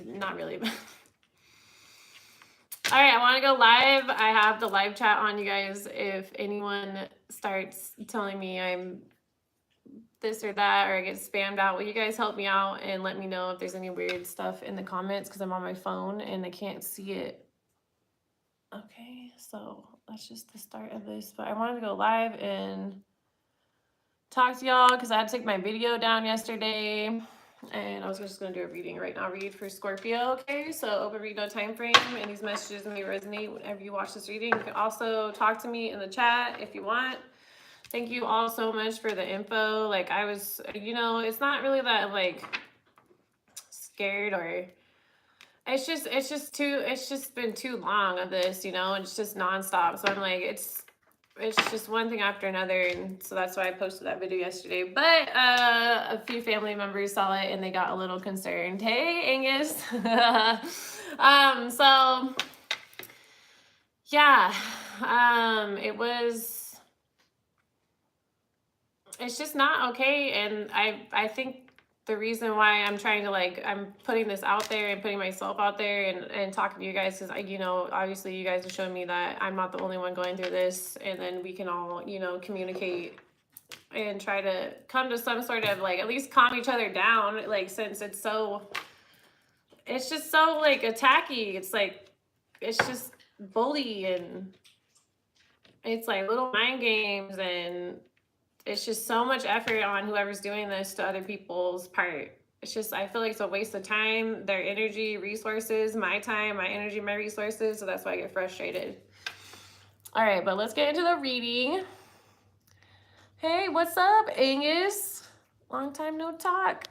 Not really. All right, I want to go live. I have the live chat on, you guys. If anyone starts telling me I'm this or that, or I get spammed out, will you guys help me out and let me know if there's any weird stuff in the comments, because I'm on my phone and I can't see it. Okay, so that's just the start of this. But I wanted to go live and talk to y'all because I had to take my video down yesterday. And I was just going to do a reading right now. Read for Scorpio, okay? So open read, no time frame. And these messages may resonate whenever you watch this reading. You can also talk to me in the chat if you want. Thank you all so much for the info. Like, I was, you know, it's not really that, like, scared or... It's just been too long of this, you know? It's just nonstop. So I'm like, it's just one thing after another, and so that's why I posted that video yesterday. But a few family members saw it and they got a little concerned. Hey, Angus. So yeah, it's just not okay, and I think the reason why I'm trying to, like, I'm putting this out there and putting myself out there and talking to you guys, because you know, obviously you guys have shown me that I'm not the only one going through this, and then we can all, you know, communicate and try to come to some sort of, like, at least calm each other down, like, since it's just so, like, attacky. It's like, it's just bully, and it's like little mind games, and it's just so much effort on whoever's doing this to other people's part. It's just, I feel like it's a waste of time, their energy, resources, my time, my energy, my resources. So that's why I get frustrated. All right, but let's get into the reading. Hey, what's up, Angus? Long time no talk.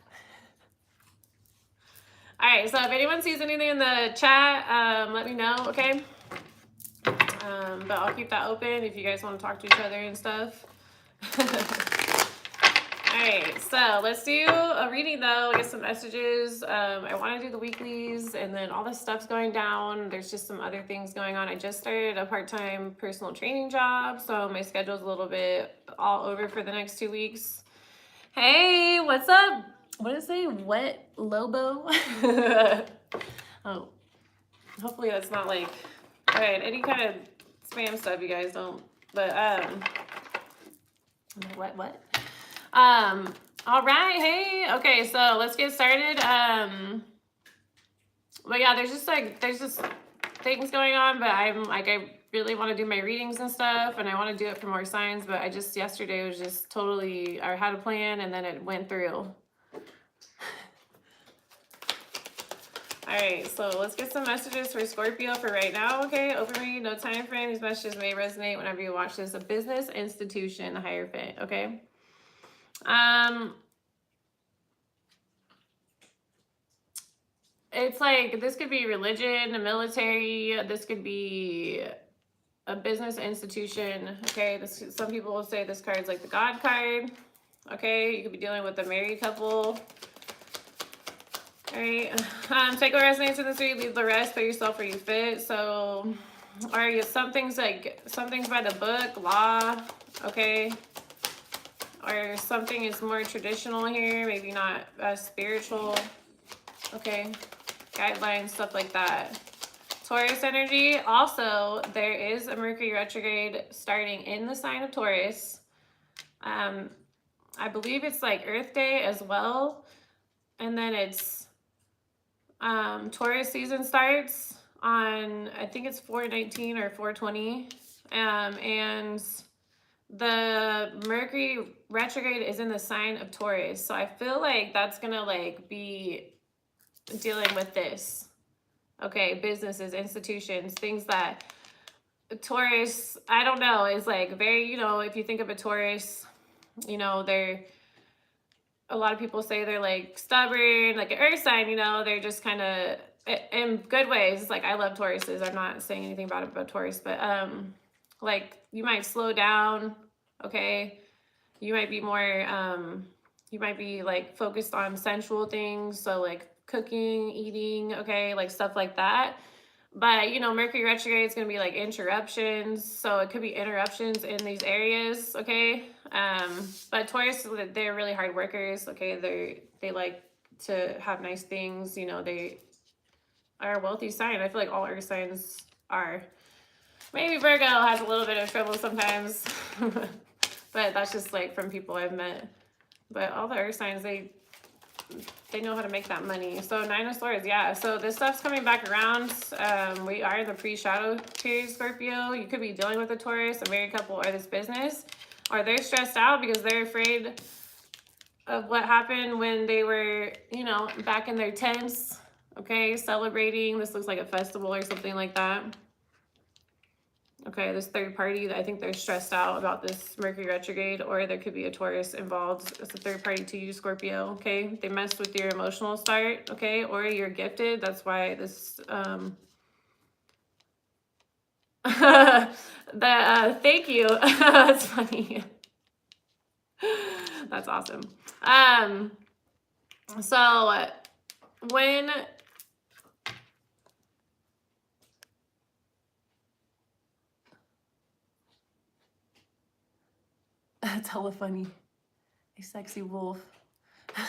All right, so if anyone sees anything in the chat, let me know, okay? But I'll keep that open if you guys want to talk to each other and stuff. All right, so let's do a reading though, get some messages. I want to do the weeklies, and then all this stuff's going down. There's just some other things going on. I just started a part-time personal training job, so my schedule's a little bit all over for the next 2 weeks. Hey, what's up? What did it say? Wet Lobo? Oh, hopefully that's not like, all right, any kind of spam stuff, you guys don't, but what? All right, hey, okay, so let's get started. But yeah, there's just things going on, but I'm like, I really want to do my readings and stuff, and I want to do it for more signs, but I just, yesterday was just totally, I had a plan and then it went through. All right, so let's get some messages for Scorpio for right now, okay? Open read, no time frame. These messages may resonate whenever you watch this. A business, institution, Hierophant, okay? It's like, this could be religion, the military, this could be a business institution, okay? Some people will say this card's like the God card, okay? You could be dealing with a married couple. All right, take what resonates in this read, leave the rest, put yourself where you fit. So, some things by the book, law, okay? Or something is more traditional here, maybe not as spiritual, okay? Guidelines, stuff like that. Taurus energy, also, there is a Mercury retrograde starting in the sign of Taurus. I believe it's like Earth Day as well. And then it's Taurus season starts on, I think it's 4/19 or 4/20. And the Mercury retrograde is in the sign of Taurus. So I feel like that's gonna like be dealing with this. Okay, businesses, institutions, things that Taurus, I don't know, is like very, you know, if you think of a Taurus, you know, a lot of people say they're like stubborn, like an earth sign, you know, they're just kind of, in good ways. It's like, I love Tauruses. I'm not saying anything about Taurus, but like, you might slow down, okay? You might be more, you might be like focused on sensual things, so like cooking, eating, okay, like stuff like that. But, you know, Mercury retrograde is going to be like interruptions. So it could be interruptions in these areas, okay? But Taurus, they're really hard workers, okay? They like to have nice things. You know, they are a wealthy sign. I feel like all earth signs are. Maybe Virgo has a little bit of trouble sometimes, but that's just like from people I've met. But all the earth signs, they know how to make that money. So 9 of Swords, yeah. So this stuff's coming back around. We are in the pre-shadow period, Scorpio. You could be dealing with a Taurus, a married couple, or this business. Or they're stressed out because they're afraid of what happened when they were, you know, back in their tents, okay, celebrating. This looks like a festival or something like that. Okay, this third party, I think they're stressed out about this Mercury retrograde, or there could be a Taurus involved. It's a third party to you, Scorpio, okay? They messed with your emotional start, okay? Or you're gifted. That's why this, thank you. That's funny. That's awesome. So when that's hella funny. A sexy wolf. All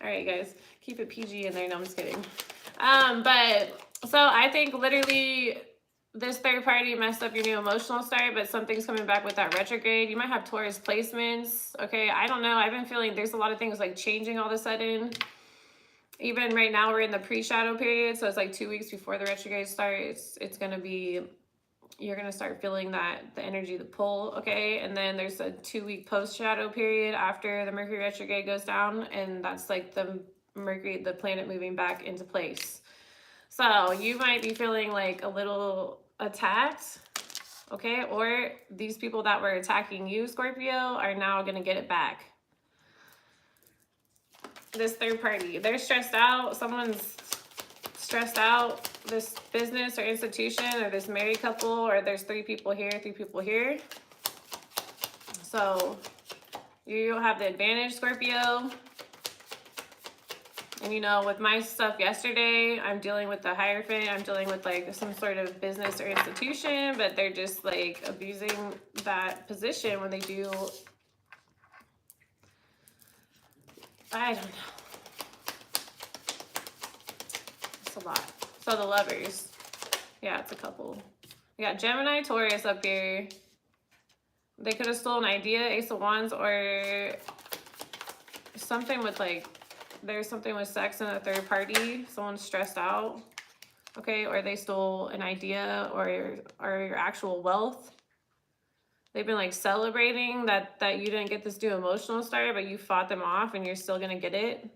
right, guys, keep it PG in there. No, I'm just kidding. But so I think literally this third party messed up your new emotional start, but something's coming back with that retrograde. You might have Taurus placements. Okay, I don't know. I've been feeling there's a lot of things like changing all of a sudden. Even right now, we're in the pre-shadow period, so it's like 2 weeks before the retrograde starts. It's gonna be, you're gonna start feeling that the energy, the pull, okay? And then there's a 2-week post-shadow period after the Mercury retrograde goes down, and that's like the Mercury, the planet moving back into place. So you might be feeling like a little attacked, okay? Or these people that were attacking you, Scorpio, are now gonna get it back. This third party, they're stressed out. Someone's stressed out. This business or institution or this married couple, or there's 3 people here, 3 people here. So you have the advantage, Scorpio. And you know, with my stuff yesterday, I'm dealing with the Hierophant. I'm dealing with like some sort of business or institution, but they're just like abusing that position when they do. I don't know. It's a lot. So the Lovers. Yeah, it's a couple. We got Gemini, Taurus up here. They could have stolen an idea, Ace of Wands, or something with like, there's something with sex in a third party. Someone's stressed out, okay? Or they stole an idea or your actual wealth. They've been like celebrating that you didn't get this new emotional start, but you fought them off and you're still gonna get it.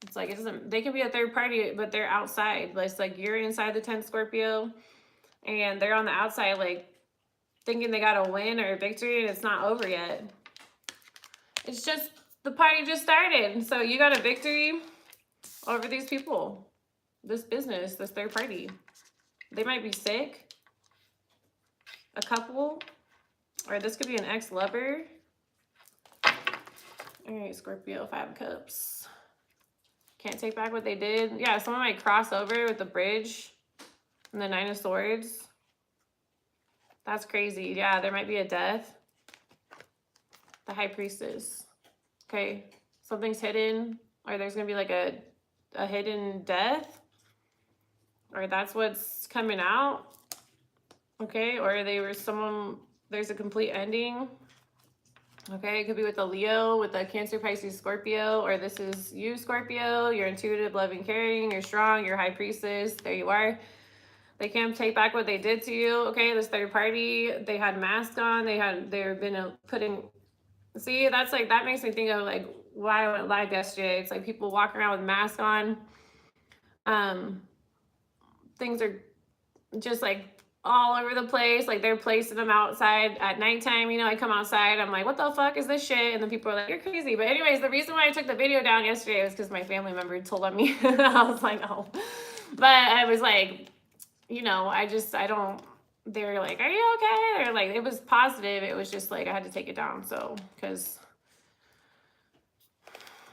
It's like, it doesn't, they can be a third party, but they're outside. But it's like you're inside the tent, Scorpio, and they're on the outside, like thinking they got a win or a victory, and it's not over yet. It's just, the party just started. So you got a victory over these people, this business, this third party. They might be sick, a couple, or this could be an ex-lover. All right, Scorpio, 5 of Cups. Can't take back what they did. Yeah, someone might cross over with the bridge and the 9 of Swords. That's crazy. Yeah, there might be a death. The High Priestess. Okay, something's hidden, or there's gonna be like a hidden death, or that's what's coming out. Okay, or there's a complete ending. Okay, it could be with a Leo, with a Cancer, Pisces, Scorpio, or this is you, Scorpio. You're intuitive, loving, caring, you're strong, you're High Priestess. There you are. They can't take back what they did to you. Okay, this third party, they had masks on. They've been putting. See, that's like, that makes me think of like why I went live yesterday. It's like people walking around with masks on. Things are just like all over the place. Like they're placing them outside at nighttime. You know, I come outside, I'm like, what the fuck is this shit? And then people are like, you're crazy. But anyways, the reason why I took the video down yesterday was because my family member told on me. I was like, oh. But I was like, you know, I don't, they were like, are you okay? Or like, it was positive. It was just like, I had to take it down. So,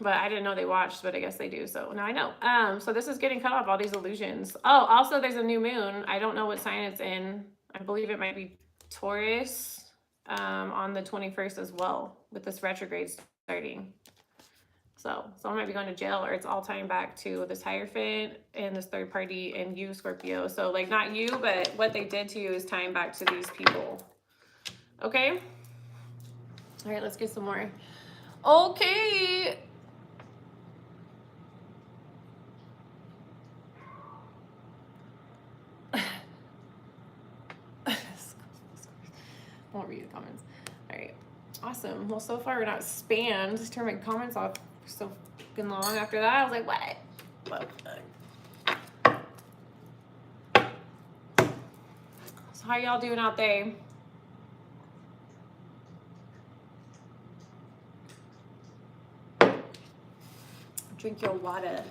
but I didn't know they watched, but I guess they do. So now I know. So this is getting cut off, all these illusions. Oh, also there's a new moon. I don't know what sign it's in. I believe it might be Taurus on the 21st as well, with this retrograde starting. So someone might be going to jail, or it's all tying back to this Hierophant and this third party and you, Scorpio. So like not you, but what they did to you is tying back to these people. Okay? All right, let's get some more. Okay. Won't read the comments. All right. Awesome. Well, so far we're not spammed. Just turn my comments off so fucking long after that. I was like, what? So how y'all doing out there? Drink your water.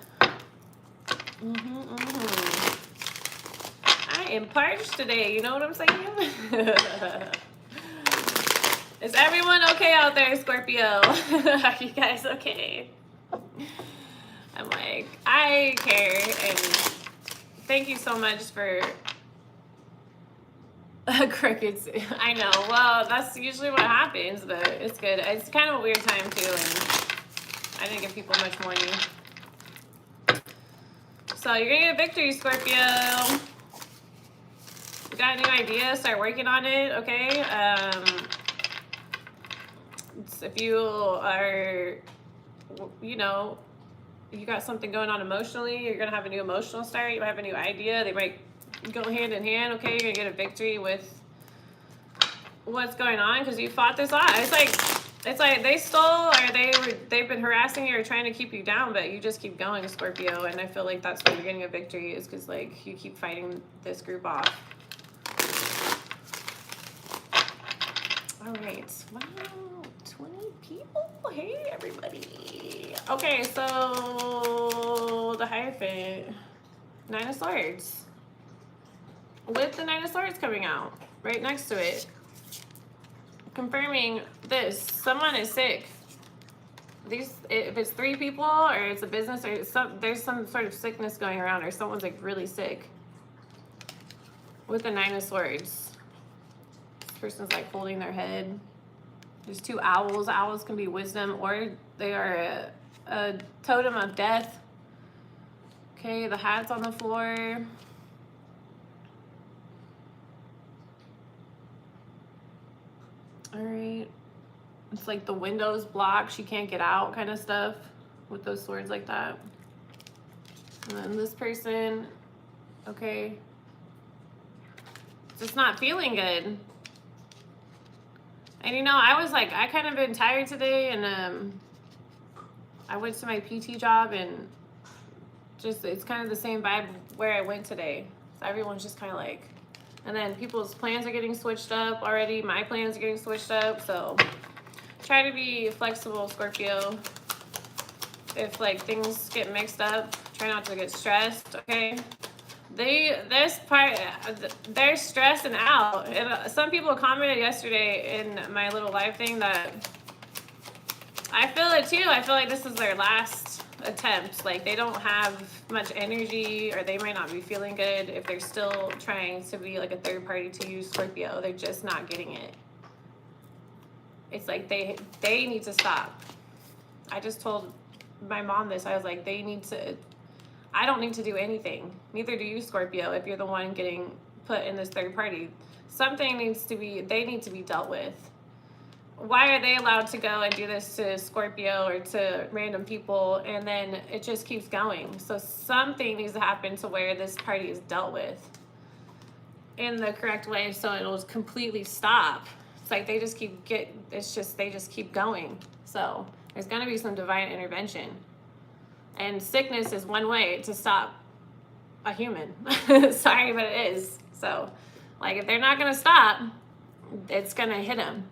I am parched today. You know what I'm saying? Is everyone okay out there, Scorpio? Are you guys okay? I'm like, I care, and thank you so much for crickets. I know. Well, that's usually what happens, but it's good. It's kind of a weird time too, and I didn't give people much warning. So you're gonna get a victory, Scorpio. You got a new idea? Start working on it. Okay. If you are, you know, you got something going on emotionally, you're gonna have a new emotional start. You might have a new idea. They might go hand in hand. Okay, you're gonna get a victory with what's going on because you fought this off. It's like they stole, or they've been harassing you or trying to keep you down, but you just keep going, Scorpio. And I feel like that's why you're getting a victory, is because like you keep fighting this group off. All right. Wow. 20 people? Hey, everybody. Okay, so the Hierophant. 9 of Swords. With the 9 of Swords coming out right next to it. Confirming this. Someone is sick. If it's 3 people, or it's a business, or there's some sort of sickness going around, or someone's like really sick. With the 9 of Swords. This person's like holding their head. There's 2 owls. Owls can be wisdom, or they are a totem of death. Okay, the hat's on the floor. All right. It's like the window's blocked. She can't get out kind of stuff with those swords like that. And then this person, okay, just not feeling good. And you know, I was like, I kind of been tired today, and I went to my PT job, and just it's kind of the same vibe where I went today. So everyone's just kind of like, and then people's plans are getting switched up already. My plans are getting switched up. So try to be flexible, Scorpio. If like things get mixed up, try not to get stressed, okay? They're stressing out. And some people commented yesterday in my little live thing that I feel it too. I feel like this is their last attempt. Like they don't have much energy, or they might not be feeling good if they're still trying to be like a third party to you, Scorpio. They're just not getting it. It's like they need to stop. I just told my mom this. I was like, I don't need to do anything. Neither do you, Scorpio, if you're the one getting put in this third party. They need to be dealt with. Why are they allowed to go and do this to Scorpio or to random people, and then it just keeps going? So something needs to happen to where this party is dealt with in the correct way, so it'll completely stop. It's like they just keep going. So there's gonna be some divine intervention. And sickness is one way to stop a human. Sorry, but it is. So, like, if they're not going to stop, it's going to hit them.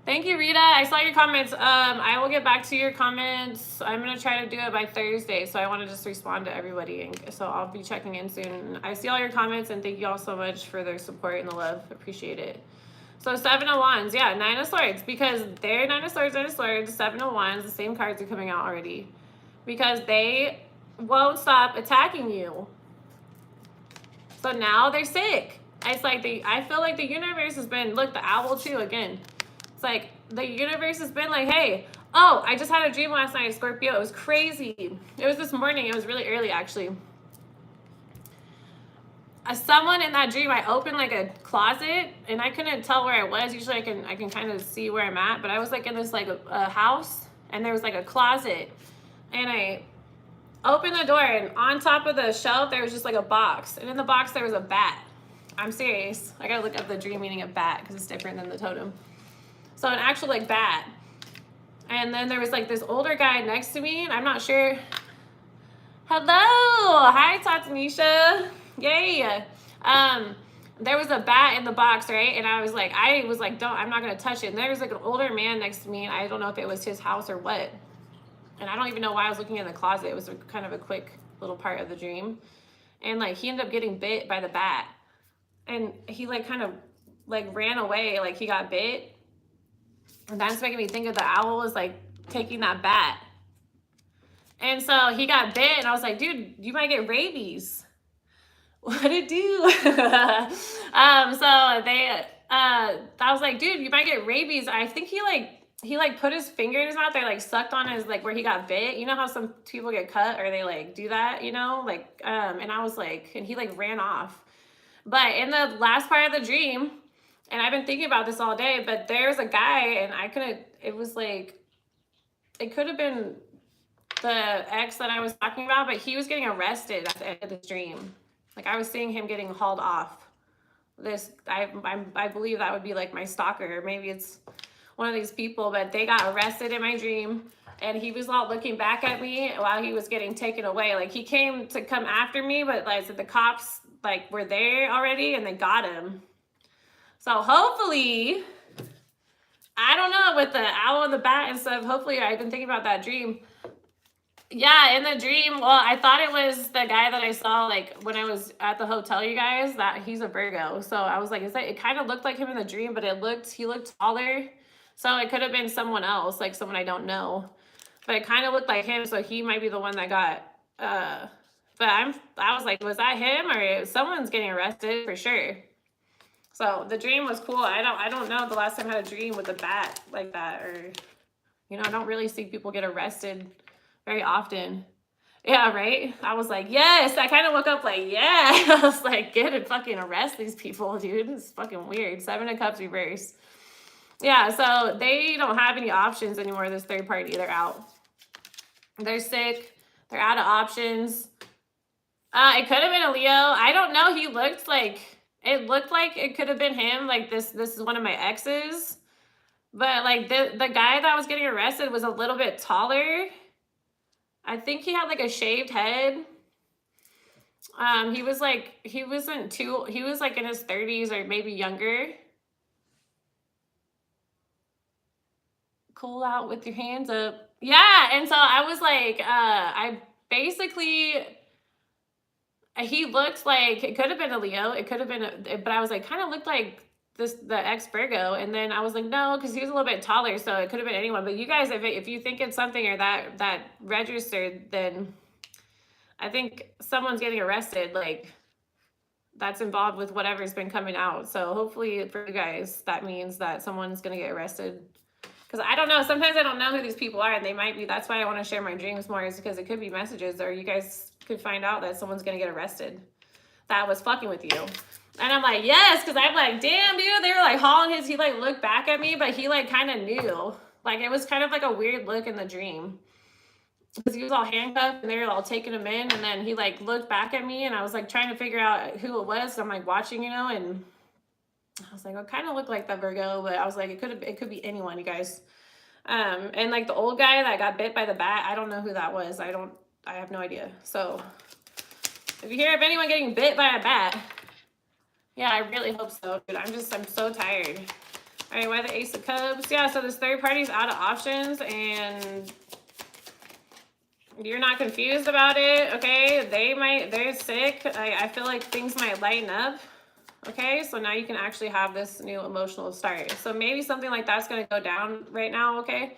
Thank you, Rita. I saw your comments. I will get back to your comments. I'm going to try to do it by Thursday, so I want to just respond to everybody. And so I'll be checking in soon. I see all your comments, and thank you all so much for their support and the love. Appreciate it. So 7 of Wands, yeah, 9 of Swords, because they're 9 of Swords, 7 of Wands, the same cards are coming out already. Because they won't stop attacking you. So now they're sick. It's like I feel like the universe has been, look, the owl too, again. It's like the universe has been like, hey, Oh, I just had a dream last night, Scorpio. It was crazy. It was this morning. It was really early, actually. Someone in that dream, I opened like a closet and I couldn't tell where I was. Usually I can kind of see where I'm at, but I was like in this like a house and there was like a closet and I opened the door and on top of the shelf there was just like a box and in the box there was a bat. I'm serious. I gotta look up the dream meaning of bat because it's different than the totem. So an actual like bat. And then there was like this older guy next to me and I'm not sure. Hello, hi Tatanisha. Yay. There was a bat in the box, right? And I was like, I'm not gonna touch it. And there was like an older man next to me, and I don't know if it was his house or what. And I don't even know why I was looking in the closet. It was kind of a quick little part of the dream. And like he ended up getting bit by the bat. And he like kind of like ran away, like he got bit. And that's making me think of the owl was like taking that bat. And so he got bit, and I was like, dude, you might get rabies. What'd it do? I was like, dude, you might get rabies. I think he put his finger in his mouth. They like sucked on his, like where he got bit. You know how some people get cut or they like do that, you know? Like, and I was like, and he like ran off. But in the last part of the dream, and I've been thinking about this all day, but there's a guy and it was like, it could have been the ex that I was talking about, but he was getting arrested at the end of the dream. Like I was seeing him getting hauled off. I believe that would be like my stalker. Maybe it's one of these people, but they got arrested in my dream and he was all looking back at me while he was getting taken away. Like he came to come after me, but like the cops like were there already and they got him. So hopefully, I don't know, with the owl and the bat and stuff, hopefully I've been thinking about that dream. Yeah, in the dream, well, I thought it was the guy that I saw like when I was at the hotel, you guys, that he's a Virgo. So I was like, it kind of looked like him in the dream, but he looked taller. So it could have been someone else, like someone I don't know. But it kind of looked like him, so he might be the one that got but I was like, was that him or someone's getting arrested for sure. So the dream was cool. I don't know the last time I had a dream with a bat like that, or you know, I don't really see people get arrested very often. Yeah, right? I was like, yes. I kind of woke up like, yeah. I was like, get and fucking arrest these people, dude. It's fucking weird. 7 of Cups reverse. Yeah, so they don't have any options anymore, this third party. They're out. They're sick. They're out of options. It could have been a Leo. I don't know. It looked like it could have been him. Like this is one of my exes. But like the guy that was getting arrested was a little bit taller. I think he had like a shaved head. He was like in his 30s or maybe younger. Cool out with your hands up. Yeah, and so I was like, he looked like, it could have been a Leo, it could have been, but I was like, kind of looked like the ex Virgo, and then I was like, no, because he was a little bit taller, so it could have been anyone. But you guys, if you think it's something or that registered, then I think someone's getting arrested, like that's involved with whatever's been coming out. So hopefully for you guys, that means that someone's gonna get arrested. Because I don't know, sometimes I don't know who these people are, and they might be, that's why I want to share my dreams more, is because it could be messages, or you guys could find out that someone's gonna get arrested that was fucking with you. And I'm like, yes, because I'm like, damn, dude, they were like hauling he like looked back at me, but he like kind of knew. Like it was kind of like a weird look in the dream. Because he was all handcuffed and they were all taking him in, and then he like looked back at me, and I was like trying to figure out who it was. So I'm like watching, you know, and I was like, it kind of looked like the Virgo, but I was like, it could be anyone, you guys. And like the old guy that got bit by the bat, I don't know who that was. I have no idea. So if you hear of anyone getting bit by a bat, yeah, I really hope so, dude. I'm so tired. All right, why the Ace of Cups? Yeah, so this third party's out of options, and you're not confused about it, okay? They're sick. I feel like things might lighten up, okay? So now you can actually have this new emotional start. So maybe something like that's going to go down right now, okay?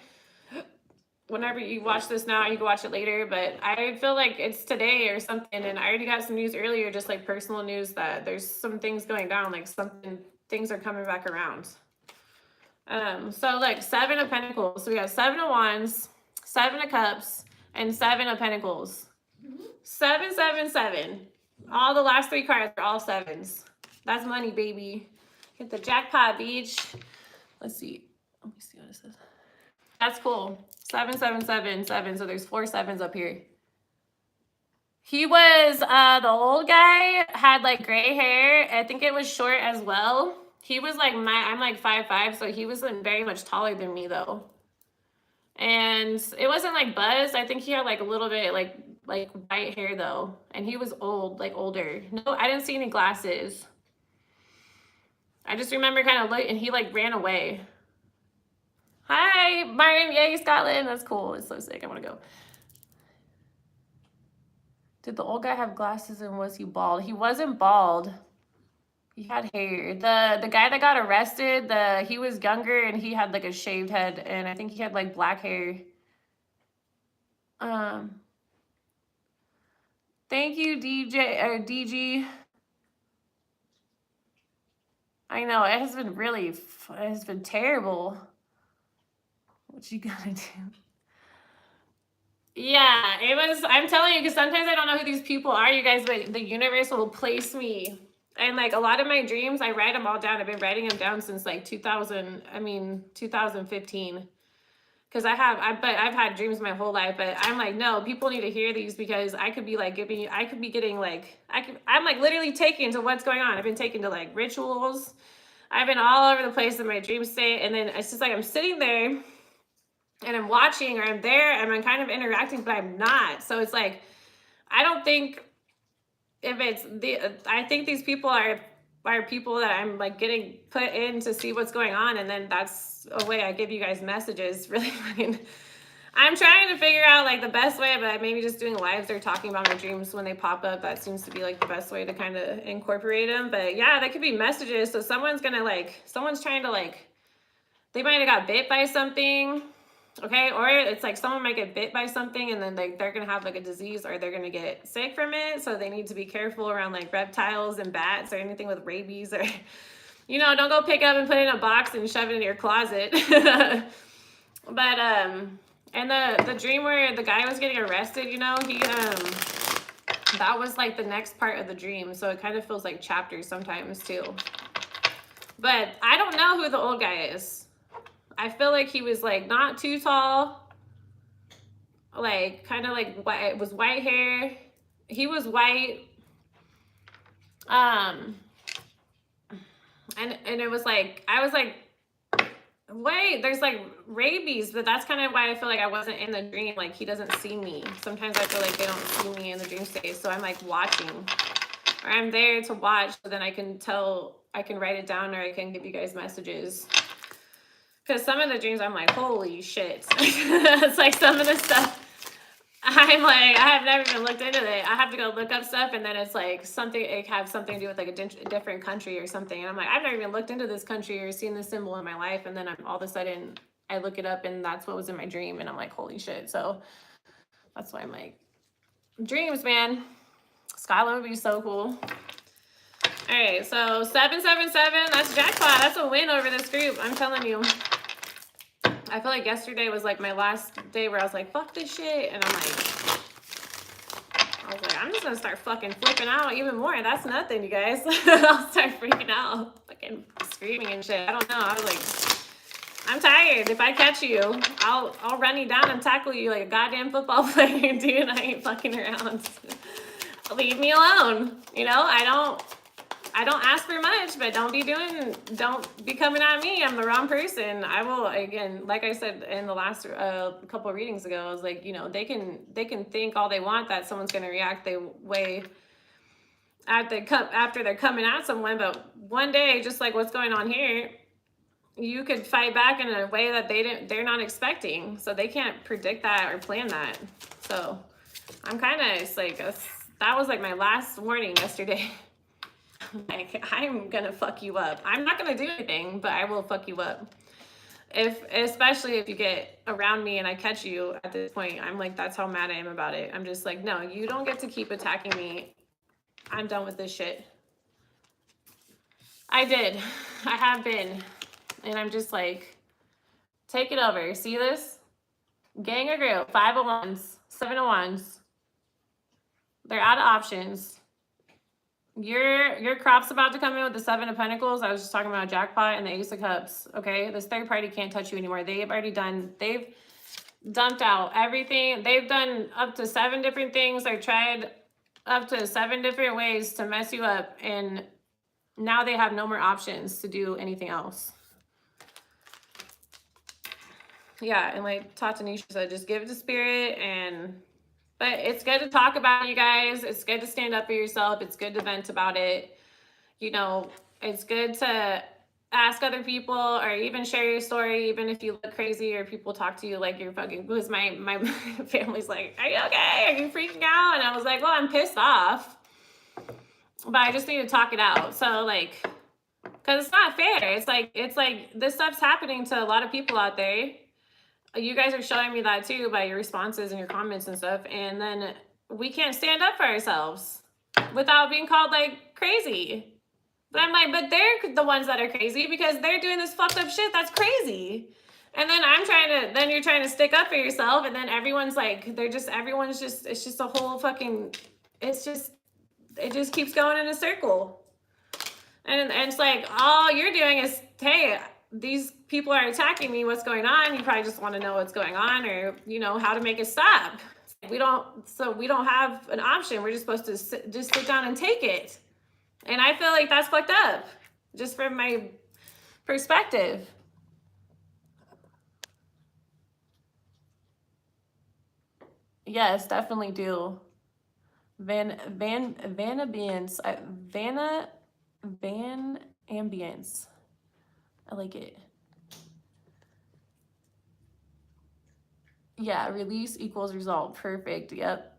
Whenever you watch this now, you can watch it later, but I feel like it's today or something, and I already got some news earlier, just like personal news, that there's some things going down, like things are coming back around. So look, 7 of Pentacles. So we got 7 of Wands, 7 of Cups, and 7 of Pentacles. 7, 7, 7. All the last 3 cards are all 7s. That's money, baby. Hit the jackpot, beach. Let's see. Let me see what it says. That's cool. 7, 7, 7, 7. So there's 4 7s up here. He was, the old guy had like gray hair. I think it was short as well. He was like I'm like 5'5", so he wasn't very much taller than me though. And it wasn't like Buzz. I think he had like a little bit like white hair though. And he was old, like older. No, I didn't see any glasses. I just remember kind of and he like ran away. Hi, Martin. Yay, Scotland. That's cool. It's so sick. I want to go. Did the old guy have glasses and was he bald? He wasn't bald. He had hair. The guy that got arrested, he was younger and he had like a shaved head and I think he had like black hair. Thank you, DG. I know it has been terrible. What you gotta do? Yeah, it was. I'm telling you, because sometimes I don't know who these people are, you guys, but the universe will place me. And like a lot of my dreams, I write them all down. I've been writing them down since like 2015. Because I've had dreams my whole life, but I'm like, no, people need to hear these because I could be like I'm like literally taken to what's going on. I've been taken to like rituals. I've been all over the place in my dream state. And then it's just like, I'm sitting there and I'm watching or I'm there and I'm kind of interacting, but I'm not. So it's like, I don't think I think these people are people that I'm like getting put in to see what's going on. And then that's a way I give you guys messages. Really, I'm trying to figure out like the best way, but maybe just doing lives or talking about my dreams when they pop up. That seems to be like the best way to kind of incorporate them. But yeah, that could be messages. So someone's trying to like, they might have got bit by something. Okay, or it's like someone might get bit by something and then they're gonna have like a disease or they're gonna get sick from it. So they need to be careful around like reptiles and bats or anything with rabies or, you know, don't go pick up and put it in a box and shove it in your closet. But and the dream where the guy was getting arrested, you know, that was like the next part of the dream. So it kind of feels like chapters sometimes too. But I don't know who the old guy is. I feel like he was like not too tall, like kind of like white. It was white hair. He was white. And it was like, I was like, wait, there's like rabies, but that's kind of why I feel like I wasn't in the dream. Like he doesn't see me. Sometimes I feel like they don't see me in the dream state. So I'm like watching, or I'm there to watch, so then I can write it down or I can give you guys messages. Because some of the dreams, I'm like, holy shit. It's like some of the stuff, I'm like, I have never even looked into it. I have to go look up stuff, and then it's like something, it has something to do with like a different country or something. And I'm like, I've never even looked into this country or seen this symbol in my life. And then all of a sudden, I look it up, and that's what was in my dream. And I'm like, holy shit. So that's why I'm like, dreams, man. Skylar would be so cool. All right, so 777, that's jackpot. That's a win over this group, I'm telling you. I feel like yesterday was like my last day where I was like, fuck this shit. And I was like, I'm just gonna start fucking flipping out even more. That's nothing, you guys. I'll start freaking out, fucking screaming and shit. I don't know. I was like, I'm tired. If I catch you, I'll run you down and tackle you like a goddamn football player, dude. I ain't fucking around. Leave me alone. You know, I don't ask for much, but don't be coming at me. I'm the wrong person. I will, again, like I said in the last couple of readings ago, I was like, you know, they can think all they want that someone's going to react the way after they're coming at someone, but one day, just like what's going on here, you could fight back in a way that they're not expecting. So they can't predict that or plan that. So I'm kind of, it's like, that was like my last warning yesterday. Like, I'm gonna fuck you up. I'm not gonna do anything, but I will fuck you up. Especially if you get around me and I catch you at this point, I'm like, that's how mad I am about it. I'm just like, no, you don't get to keep attacking me. I'm done with this shit. I have been. And I'm just like, Take it over. See this? Gang or group? 5 of Wands, 7 of Wands. They're out of options. Your crop's about to come in with the 7 of Pentacles. I was just talking about jackpot and the Ace of Cups. Okay, this third party can't touch you anymore. They've dumped out everything. They've done up to 7 different things. They tried up to 7 different ways to mess you up, and now they have no more options to do anything else. Yeah, and like Tatanisha said, just give it to spirit. But it's good to talk about it, you guys. It's good to stand up for yourself. It's good to vent about it. You know, it's good to ask other people or even share your story, even if you look crazy or people talk to you like you're fucking, because my family's like, are you okay? Are you freaking out? And I was like, well, I'm pissed off, but I just need to talk it out. So like, because it's not fair. It's like this stuff's happening to a lot of people out there. You guys are showing me that too by your responses and your comments and stuff. And then we can't stand up for ourselves without being called like crazy. But I'm like, but they're the ones that are crazy because they're doing this fucked up shit that's crazy. And then then you're trying to stick up for yourself. And then everyone's like, it's just a whole fucking, it just keeps going in a circle. And it's like, all you're doing is, hey, these people are attacking me. What's going on? You probably just want to know what's going on, or, you know, how to make it stop. We don't have an option. We're just supposed to sit down and take it. And I feel like that's fucked up, just from my perspective. Yes, definitely do. Van ambience. I like it. Yeah, release equals result. Perfect. Yep.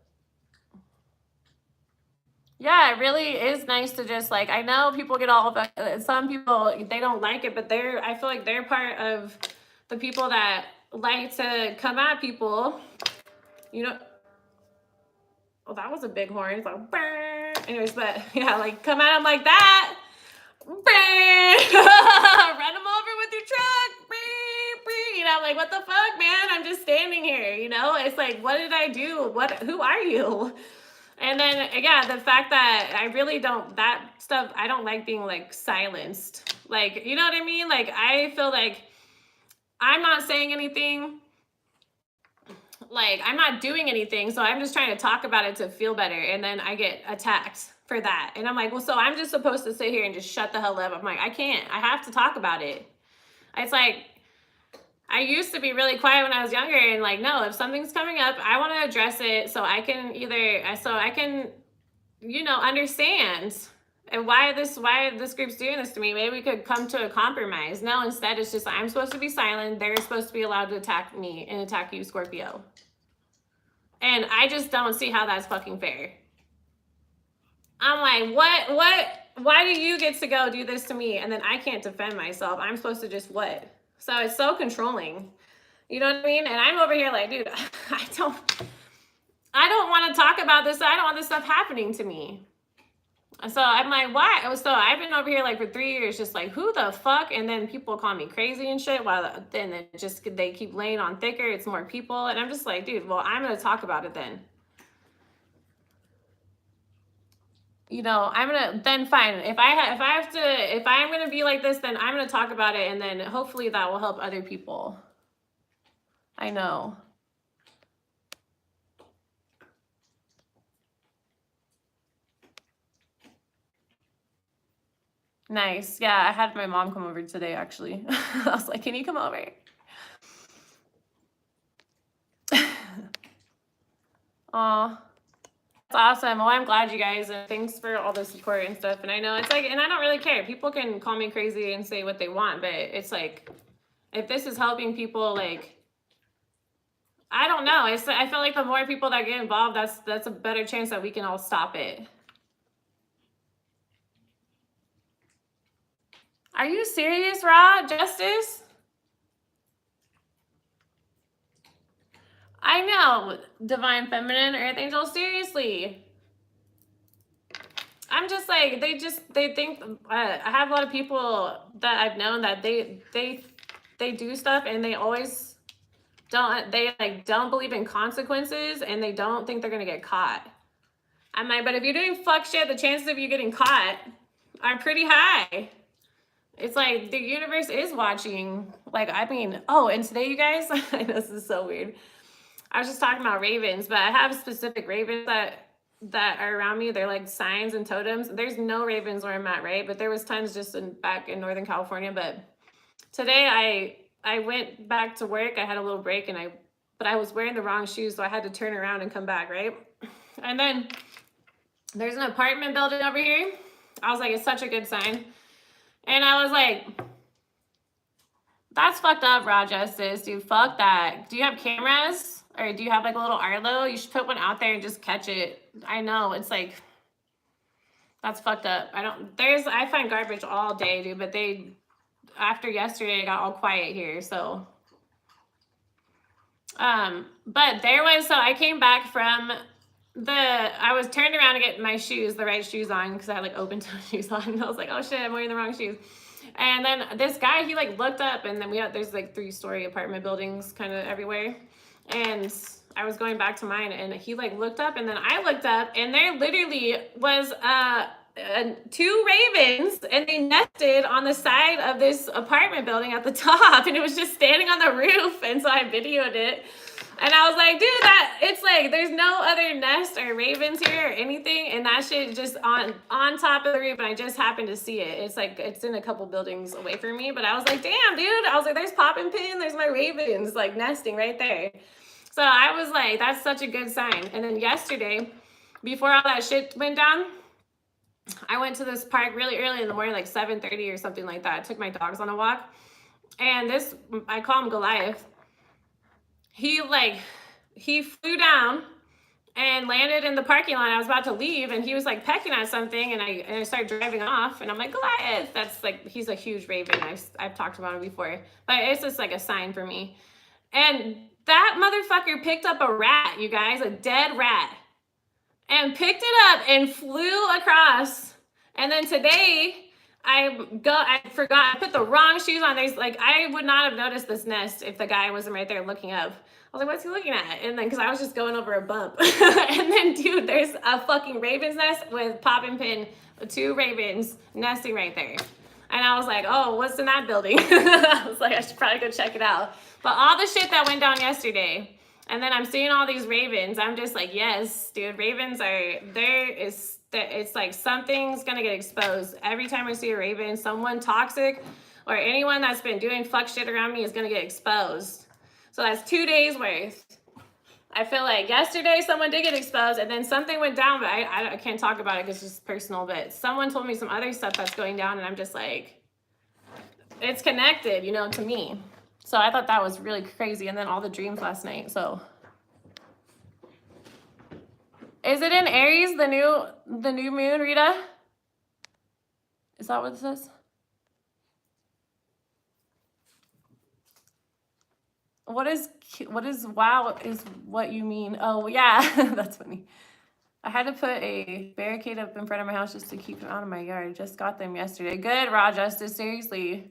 Yeah, it really is nice to just like, I know people get all of some people, they don't like it, but I feel like they're part of the people that like to come at people, you know. Well, that was a big horn. It's like, burr. Anyways, but yeah, like come at them like that. Run them over with your truck. You know, like, what the fuck, man? I'm just standing here, you know? It's like, what did I do? Who are you? And then, yeah, the fact that I really don't, that stuff, I don't like being like silenced. Like, you know what I mean? Like, I feel like I'm not saying anything. Like, I'm not doing anything. So I'm just trying to talk about it to feel better. And then I get attacked for that. And I'm like, well, so I'm just supposed to sit here and just shut the hell up. I'm like, I can't. I have to talk about it. It's like, I used to be really quiet when I was younger, and like, no, if something's coming up, I want to address it so I can you know, understand and why this group's doing this to me. Maybe we could come to a compromise. No, instead it's just, I'm supposed to be silent. They're supposed to be allowed to attack me and attack you, Scorpio. And I just don't see how that's fucking fair. I'm like, why do you get to go do this to me? And then I can't defend myself. I'm supposed to just what? So it's so controlling. You know what I mean? And I'm over here like, dude, I don't want to talk about this. I don't want this stuff happening to me. So I'm like, why? So I've been over here like for 3 years, just like, who the fuck? And then people call me crazy and shit. While then they keep laying on thicker. It's more people. And I'm just like, dude, well, I'm going to talk about it then. You know, then fine. If I'm going to be like this, then I'm going to talk about it. And then hopefully that will help other people. I know. Nice. Yeah, I had my mom come over today, actually. I was like, can you come over? Aw. That's awesome. Well, I'm glad you guys, and thanks for all the support and stuff. And I know it's like, and I don't really care. People can call me crazy and say what they want, but it's like, if this is helping people, like, I don't know. I feel like the more people that get involved, that's a better chance that we can all stop it. Are you serious, Ra? Justice? I know, Divine Feminine, Earth Angel, seriously. I'm just like, they think, I have a lot of people that I've known that they they do stuff and they always don't believe in consequences, and they don't think they're gonna get caught. I'm like, but if you're doing fuck shit, the chances of you getting caught are pretty high. It's like the universe is watching. Like, I mean, oh, and today, you guys, I know this is so weird. I was just talking about ravens, but I have specific ravens that are around me. They're like signs and totems. There's no ravens where I'm at, right? But there was times just back in Northern California. But today I went back to work. I had a little break, but I was wearing the wrong shoes, so I had to turn around and come back, right? And then there's an apartment building over here. I was like, it's such a good sign. And I was like, that's fucked up, Raw Justice, dude. Fuck that. Do you have cameras? Or do you have like a little Arlo? You should put one out there and just catch it. I know, it's like, that's fucked up. I find garbage all day, dude, but after yesterday, it got all quiet here, so. But I came back from I was turned around to get my shoes, the right shoes on, because I had like open toe shoes on. And I was like, oh shit, I'm wearing the wrong shoes. And then this guy, he like looked up, and then there's like 3-story apartment buildings kind of everywhere. And I was going back to mine, and he like looked up, and then I looked up, and there literally was 2 ravens, and they nested on the side of this apartment building at the top, and it was just standing on the roof. And so I videoed it, and I was like, dude, it's like there's no other nest or ravens here or anything, and that shit just on top of the roof, and I just happened to see it. It's like it's in a couple buildings away from me, but I was like, damn, dude. I was like, there's Poppin' Pin, there's my ravens like nesting right there. So I was like, that's such a good sign. And then yesterday, before all that shit went down, I went to this park really early in the morning, like 7:30 or something like that. I took my dogs on a walk, and I call him Goliath. He flew down and landed in the parking lot. I was about to leave, and he was like pecking at something, and I started driving off, and I'm like, Goliath. That's like, he's a huge raven. I've talked about him before, but it's just like a sign for me. And that motherfucker picked up a rat, you guys, a dead rat, and picked it up and flew across. And then today, I forgot, I put the wrong shoes on. I would not have noticed this nest if the guy wasn't right there looking up. I was like, what's he looking at? And then, because I was just going over a bump. And then, dude, there's a fucking raven's nest with Poppin' Pin, 2 ravens nesting right there. And I was like, oh, what's in that building? I was like, I should probably go check it out. But all the shit that went down yesterday, and then I'm seeing all these ravens, I'm just like, yes, dude, ravens it's like something's gonna get exposed. Every time I see a raven, someone toxic or anyone that's been doing fuck shit around me is gonna get exposed. So that's 2 days worth. I feel like yesterday someone did get exposed, and then something went down, but I can't talk about it because it's just personal, but someone told me some other stuff that's going down, and I'm just like, it's connected, to me. So I thought that was really crazy. And then all the dreams last night. So is it in Aries, the new moon, Rita? Is that what it says? What is wow is what you mean? Oh yeah, that's funny. I had to put a barricade up in front of my house just to keep them out of my yard. Just got them yesterday. Good, Raw Justice, seriously.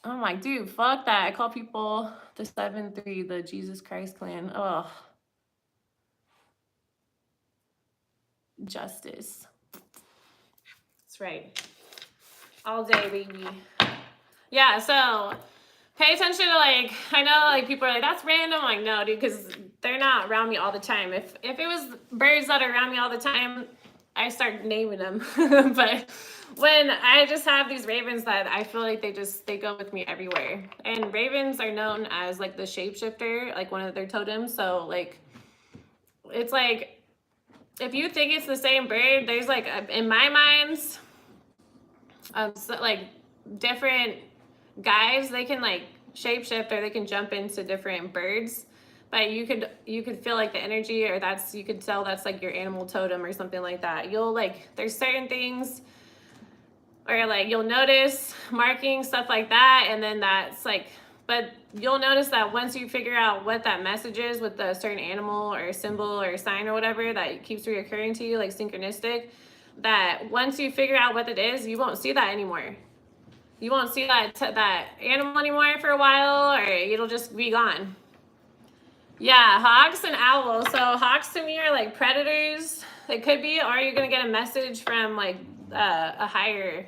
I'm like, dude, fuck that. I call people the 7-3, the Jesus Christ clan. Oh. Justice. That's right. All day, baby. Yeah, so pay attention to, like, I know, like, people are like, that's random. I'm like, no, dude, because they're not around me all the time. If it was birds that are around me all the time, I start naming them. But when I just have these ravens that I feel like they go with me everywhere. And ravens are known as, like, the shapeshifter, like, one of their totems. So, like, it's like, if you think it's the same bird, there's, like, in my mind, so, like, different guys, they can, like, shapeshift, or they can jump into different birds. But you could feel like the energy, or you could tell that's like your animal totem or something like that. You'll, like, there's certain things, or like you'll notice markings, stuff like that, and then that's like, but you'll notice that once you figure out what that message is with a certain animal or symbol or sign or whatever that keeps reoccurring to you, like synchronistic, that once you figure out what it is, you won't see that anymore. You won't see that animal anymore for a while, or it'll just be gone. Yeah, hawks and owls. So hawks to me are like predators. They could be, or you're gonna get a message from like a higher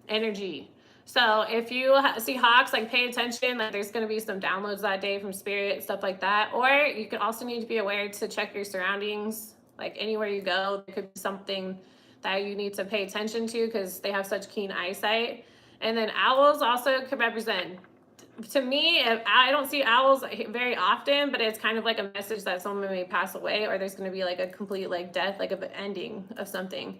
energy. So if you see hawks, like pay attention. Like there's gonna be some downloads that day from spirit, stuff like that. Or you could also need to be aware to check your surroundings. Like anywhere you go, there could be something that you need to pay attention to because they have such keen eyesight. And then owls also could represent, to me, I don't see owls very often, but it's kind of like a message that someone may pass away, or there's going to be like a complete like death, like an ending of something.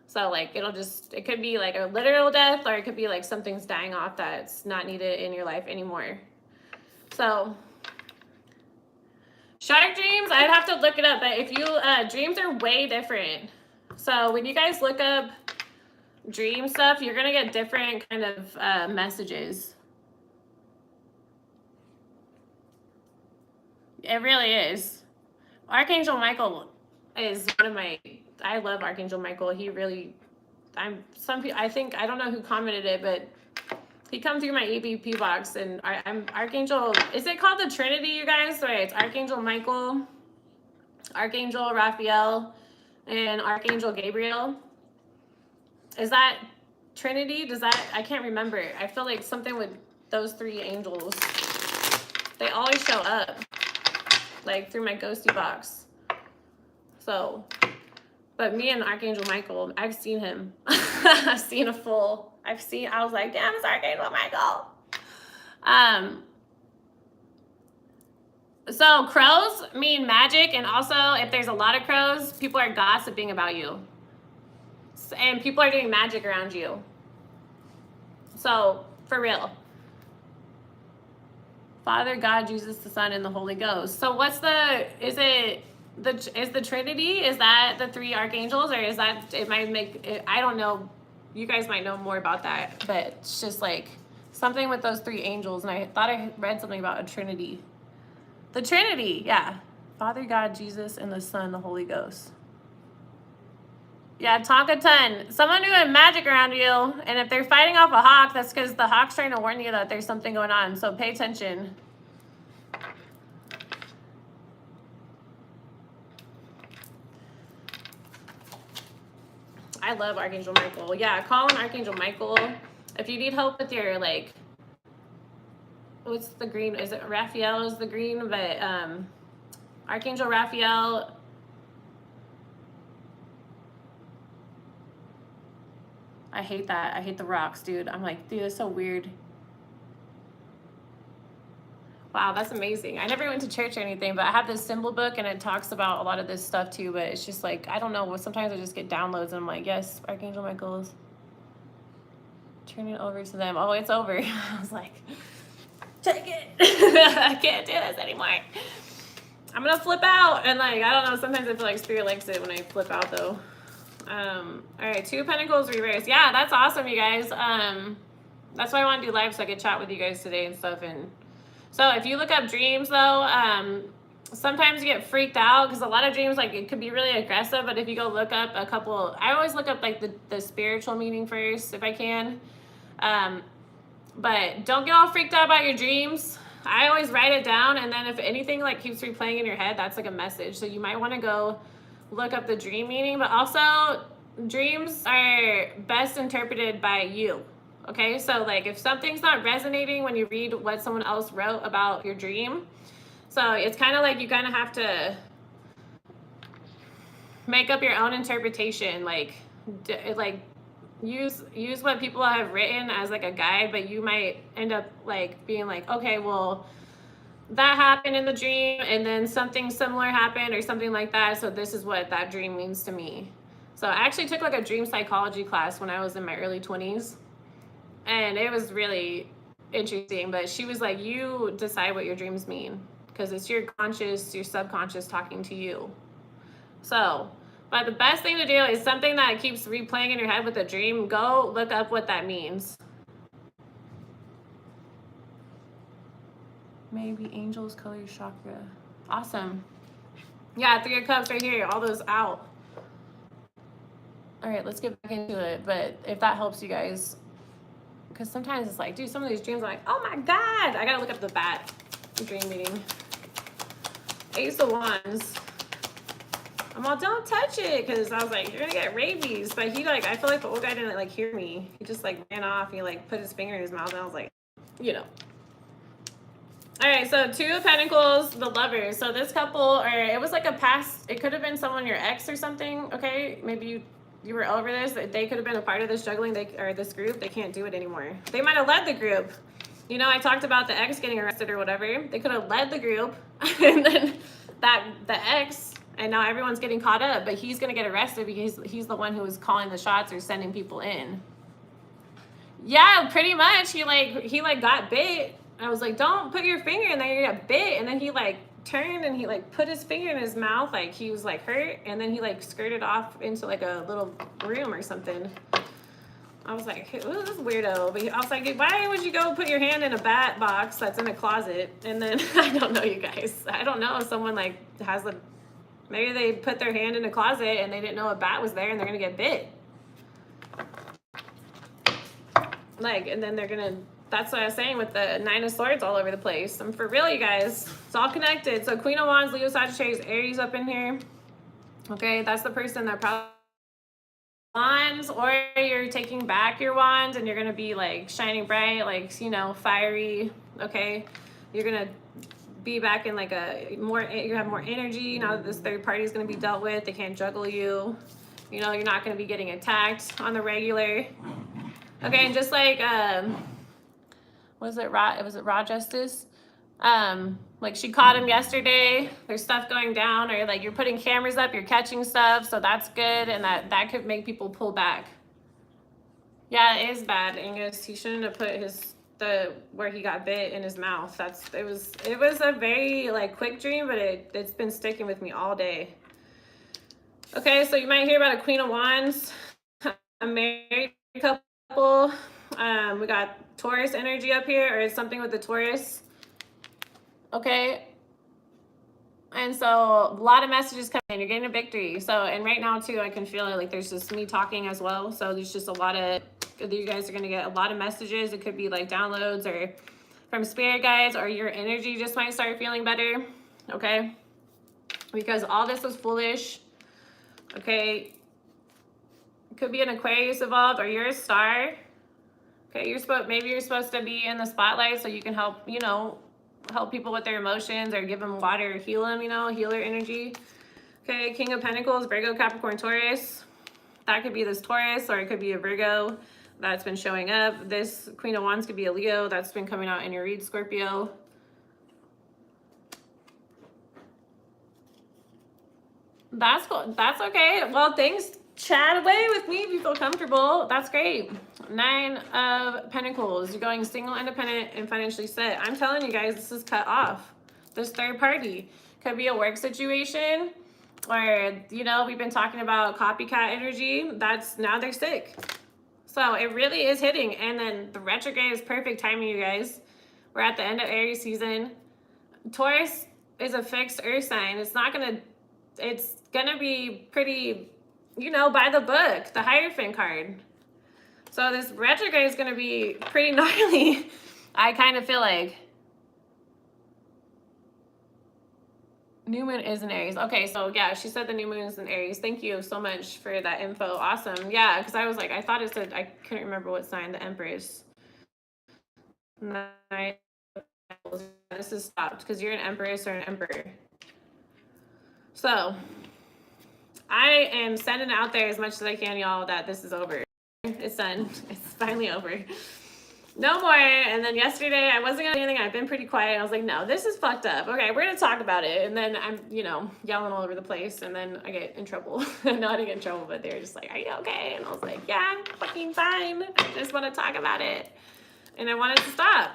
So like it could be like a literal death, or it could be like something's dying off that's not needed in your life anymore. So shark dreams, I'd have to look it up, but if you dreams are way different. So when you guys look up dream stuff, you're gonna get different kind of messages. It really is. Archangel Michael is one of my, I love Archangel Michael. He really, I think, I don't know who commented it, but he come through my EVP box, and I'm Archangel, is it called the Trinity, you guys? Right, it's Archangel Michael, Archangel Raphael, and Archangel Gabriel. Is that Trinity? I can't remember. I feel like something with those three angels, they always show up, like through my ghosty box. So, but me and Archangel Michael, I've seen him. I've seen a full, I was like, damn, it's Archangel Michael. So crows mean magic, and also if there's a lot of crows, people are gossiping about you. And people are doing magic around you. So, for real. Father, God, Jesus, the Son, and the Holy Ghost. So is the Trinity, is that the three archangels, or is that, it might make, I don't know, you guys might know more about that, but it's just like something with those three angels, and I thought I read something about a Trinity. The Trinity, yeah. Father, God, Jesus, and the Son, the Holy Ghost. Yeah, talk a ton. Someone doing magic around you, and if they're fighting off a hawk, that's because the hawk's trying to warn you that there's something going on, so pay attention. I love Archangel Michael. Yeah, call him Archangel Michael. If you need help with your, like, what's the green? Is it Raphael is the green? But Archangel Raphael. I hate that. I hate the rocks, dude. I'm like, dude, that's so weird. Wow, that's amazing. I never went to church or anything, but I have this symbol book, and it talks about a lot of this stuff too, but it's just like, I don't know, sometimes I just get downloads, and I'm like, yes, Archangel Michael's. Turn it over to them. Oh, it's over. I was like, take it. I can't do this anymore. I'm gonna flip out, and like, I don't know, sometimes I feel like Spirit likes it when I flip out though. All right, 2 of Pentacles reversed. Yeah, that's awesome, you guys. That's why I want to do live, so I could chat with you guys today and stuff. And so if you look up dreams though, sometimes you get freaked out because a lot of dreams, like, it could be really aggressive, but if you go look up a couple, I always look up like the spiritual meaning first if I can. But don't get all freaked out about your dreams. I always write it down, and then if anything like keeps replaying in your head, that's like a message. So you might want to go look up the dream meaning, but also dreams are best interpreted by you. Okay, so like if something's not resonating when you read what someone else wrote about your dream, so it's kind of like you kind of have to make up your own interpretation, like use what people have written as like a guide, but you might end up like being like, okay, well, that happened in the dream, and then something similar happened or something like that, so this is what that dream means to me. So I actually took like a dream psychology class when I was in my early 20s, and it was really interesting, but she was like, you decide what your dreams mean, because it's your conscious, your subconscious talking to you. So, but the best thing to do is something that keeps replaying in your head with a dream, go look up what that means. Maybe angels color your chakra. Awesome. Yeah, 3 of Cups right here. All those out. All right, let's get back into it. But if that helps you guys, because sometimes it's like, dude, some of these dreams are like, oh my God, I gotta look up the bat dream meeting. Ace of Wands. I'm all, don't touch it, because I was like, you're gonna get rabies. But he like, I feel like the old guy didn't like hear me. He just like ran off. He like put his finger in his mouth, and I was like, you know. All right, so Two of Pentacles, the Lovers. So this couple, or it was like a past, it could have been someone, your ex or something, okay? Maybe you were over this. They could have been a part of this juggling, or this group. They can't do it anymore. They might have led the group. You know, I talked about the ex getting arrested or whatever. They could have led the group, and then the ex, and now everyone's getting caught up, but he's gonna get arrested because he's the one who was calling the shots or sending people in. Yeah, pretty much. He got bit. I was like, don't put your finger in there, you get bit. And then he like turned and he like put his finger in his mouth, like he was like hurt, and then he like skirted off into like a little room or something. I was like, who's this weirdo? But I was like, why would you go put your hand in a bat box that's in a closet? And then I don't know, you guys. I don't know if someone like has maybe they put their hand in a closet and they didn't know a bat was there and they're gonna get bit. Like, and then they're gonna, that's what I was saying with the Nine of Swords all over the place. I'm for real, you guys. It's all connected. So Queen of Wands, Leo, Sagittarius, Aries up in here. Okay, that's the person that probably wands, or you're taking back your wand and you're gonna be like shining bright, like, you know, fiery. Okay, you're gonna be back in like you have more energy now that this third party is gonna be dealt with. They can't juggle you. You know, you're not gonna be getting attacked on the regular. Okay, and just like was it Raw Justice? Like she caught him yesterday. There's stuff going down, or like you're putting cameras up, you're catching stuff, so that's good, and that could make people pull back. Yeah, it is bad, Angus. He shouldn't have put where he got bit in his mouth. It was a very like quick dream, but it's been sticking with me all day. Okay, so you might hear about a Queen of Wands, a married couple. We got Taurus energy up here, or it's something with the Taurus. Okay. And so a lot of messages coming in. You're getting a victory. So, and right now too, I can feel it. Like there's just me talking as well. So there's just a lot of, you guys are going to get a lot of messages. It could be like downloads or from spirit guides, or your energy just might start feeling better. Okay. Because all this was foolish. Okay. It could be an Aquarius involved, or you're a star. Okay. Maybe you're supposed to be in the spotlight so you can help, you know, help people with their emotions, or give them water, or heal them, you know, healer energy. Okay, King of Pentacles, Virgo, Capricorn, Taurus. That could be this Taurus, or it could be a Virgo that's been showing up. This Queen of Wands could be a Leo that's been coming out in your read, Scorpio. That's cool. That's okay. Well, thanks. Chat away with me if you feel comfortable. That's great. Nine of Pentacles. You're going single, independent, and financially set. I'm telling you guys, this is cut off. This third party could be a work situation, or, you know, we've been talking about copycat energy. Now they're sick. So it really is hitting. And then the retrograde is perfect timing, you guys. We're at the end of Aries season. Taurus is a fixed earth sign. It's gonna be pretty, you know, by the book, the Hierophant card. So this retrograde is going to be pretty gnarly. I kind of feel like. New moon is in Aries. Okay, so yeah, she said the new moon is in Aries. Thank you so much for that info. Awesome. Yeah, because I was like, I thought it said, I couldn't remember what sign, the Empress. This is stopped because you're an Empress or an Emperor. So I am sending out there as much as I can, y'all, that this is over. It's done. It's finally over. No more. And then yesterday I wasn't gonna do anything. I've been pretty quiet. I was like, no, this is fucked up. Okay, we're gonna talk about it. And then I'm, you know, yelling all over the place, and then I get in trouble. No, I didn't get in trouble, but they were just like, are you okay? And I was like, yeah, I'm fucking fine. I just want to talk about it. And I wanted to stop.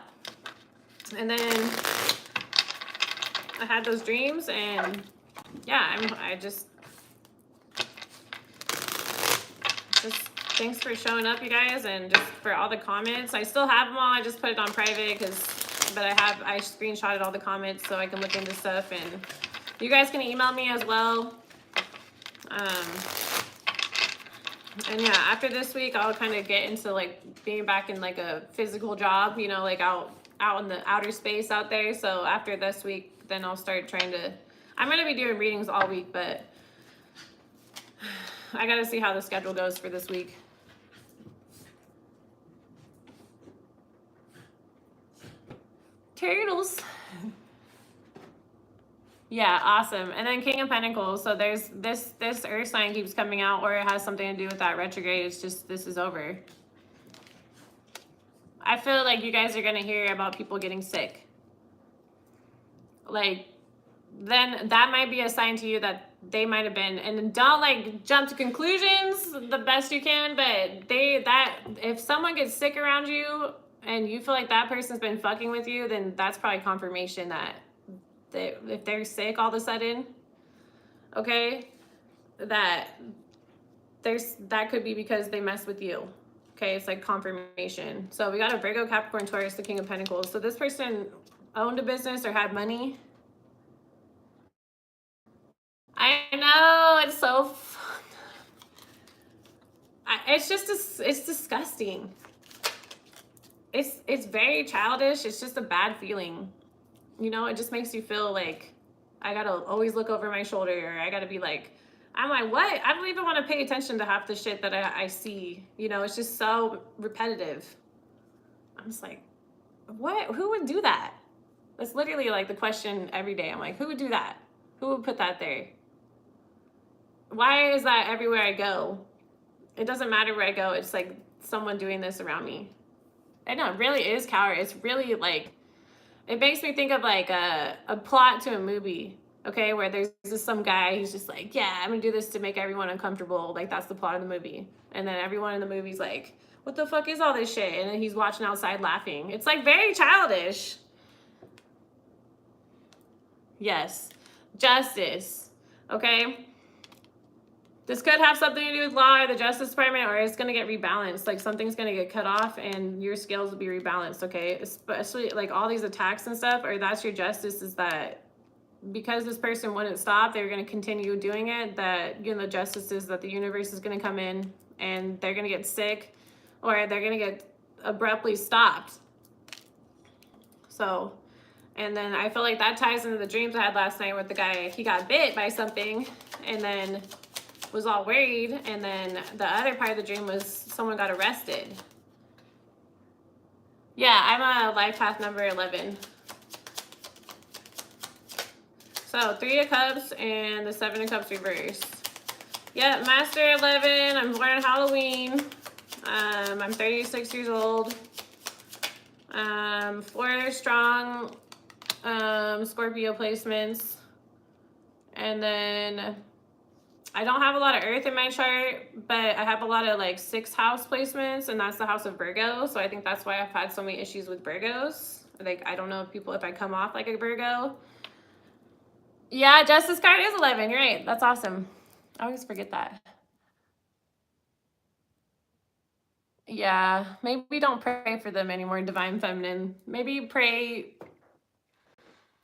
And then I had those dreams, and yeah, thanks for showing up, you guys, and just for all the comments. I still have them all. I just put it on private but I screenshotted all the comments so I can look into stuff, and you guys can email me as well. And yeah, after this week, I'll kind of get into like being back in like a physical job, you know, like out in the outer space out there. So after this week, then I'll start trying to, I'm going to be doing readings all week, but I got to see how the schedule goes for this week. Turtles. Yeah, awesome. And then King of Pentacles. So there's this earth sign keeps coming out, or it has something to do with that retrograde. It's just, this is over. I feel like you guys are going to hear about people getting sick. Like, then that might be a sign to you that they might have been, and don't like jump to conclusions the best you can, but if someone gets sick around you and you feel like that person's been fucking with you, then that's probably confirmation that if they're sick all of a sudden, okay, that could be because they mess with you. Okay, it's like confirmation. So we got a Virgo, Capricorn, Taurus, the King of Pentacles. So this person owned a business or had money. I know, it's so fun. It's just, it's disgusting. It's very childish. It's just a bad feeling. You know, it just makes you feel like I gotta always look over my shoulder, or I gotta be like, I'm like, what? I don't even want to pay attention to half the shit that I see. You know, it's just so repetitive. I'm just like, what? Who would do that? That's literally like the question every day. I'm like, who would do that? Who would put that there? Why is that everywhere I go? It doesn't matter where I go. It's like someone doing this around me. I know, it really is coward. It's really like, it makes me think of like a plot to a movie, okay, where there's just some guy who's just like, yeah, I'm gonna do this to make everyone uncomfortable. Like, that's the plot of the movie. And then everyone in the movie's like, what the fuck is all this shit? And then he's watching outside laughing. It's like very childish. Yes. Justice. Okay? This could have something to do with law or the Justice Department, or it's going to get rebalanced. Like, something's going to get cut off and your scales will be rebalanced, okay? Especially, like, all these attacks and stuff, or that's your justice, is that because this person wouldn't stop, they're going to continue doing it, that, you know, the justice is that the universe is going to come in and they're going to get sick, or they're going to get abruptly stopped. So, and then I feel like that ties into the dreams I had last night with the guy. He got bit by something and then was all worried, and then the other part of the dream was someone got arrested. Yeah, I'm a life path number 11. So 3 of Cups and the 7 of Cups reversed. Yeah, Master 11. I'm born on Halloween. I'm 36 years old. 4 strong Scorpio placements. And then I don't have a lot of Earth in my chart, but I have a lot of like 6th house placements, and that's the house of Virgo. So I think that's why I've had so many issues with Virgos. Like, I don't know if I come off like a Virgo. Yeah, Justice card is 11. You're right. That's awesome. I always forget that. Yeah, maybe don't pray for them anymore, Divine Feminine. Maybe pray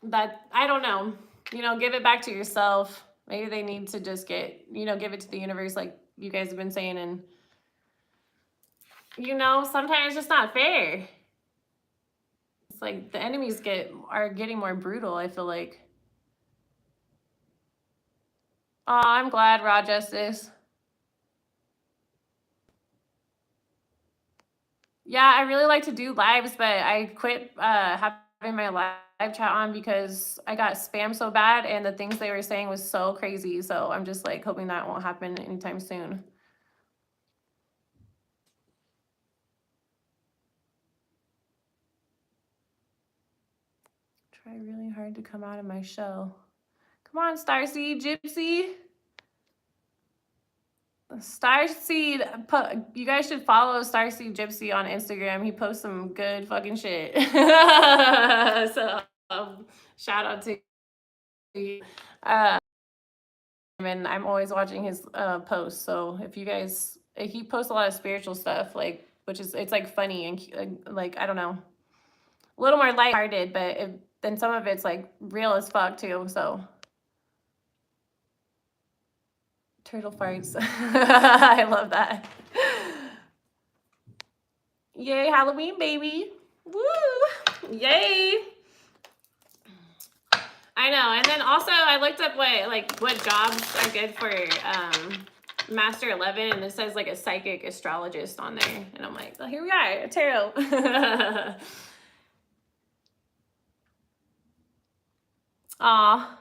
that, I don't know, you know, give it back to yourself. Maybe they need to just get, you know, give it to the universe like you guys have been saying. And, you know, sometimes it's just not fair. It's like the enemies are getting more brutal, I feel like. Oh, I'm glad, Raw Justice. Yeah, I really like to do lives, but I quit having my live chat on because I got spammed so bad, and the things they were saying was so crazy. So I'm just like hoping that won't happen anytime soon. Try really hard to come out of my shell. Come on, Starseed Gypsy. Starseed, you guys should follow Starseed Gypsy on Instagram. He posts some good fucking shit. So shout out to you. And I'm always watching his posts. So if you guys, he posts a lot of spiritual stuff, like, it's like funny and like, I don't know, a little more lighthearted, but then some of it's like real as fuck too. So Turtle farts. I love that. Yay, Halloween, baby. Woo! Yay! I know. And then also I looked up what jobs are good for Master 11, and it says like a psychic astrologist on there. And I'm like, well, here we are, tarot. Aw.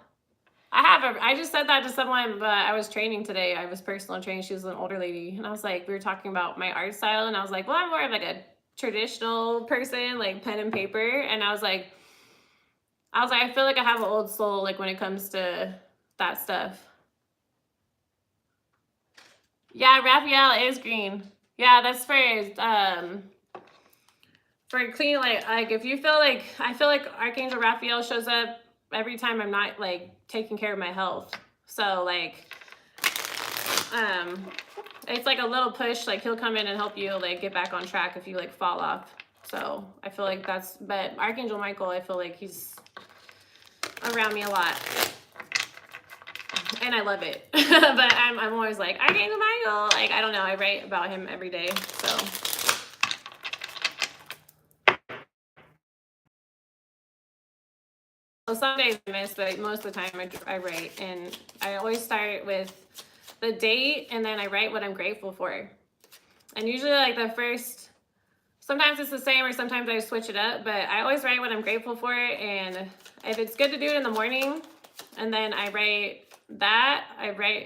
I just said that to someone, but I was training today. I was personal training. She was an older lady. And I was like, we were talking about my art style. And I was like, well, I'm more of like a traditional person, like pen and paper. And I was like, I feel like I have an old soul, like when it comes to that stuff. Yeah, Raphael is green. Yeah, that's for clean, like if you feel like, I feel like Archangel Raphael shows up every time I'm not like taking care of my health. So like, it's like a little push, like he'll come in and help you like get back on track if you like fall off. So I feel like but Archangel Michael, I feel like he's around me a lot. And I love it. But I'm always like, Archangel Michael. Like, I don't know. I write about him every day. So some days I miss, but most of the time I write. And I always start with the date, and then I write what I'm grateful for. And usually like sometimes it's the same, or sometimes I switch it up, but I always write what I'm grateful for. And if it's good to do it in the morning, and then I write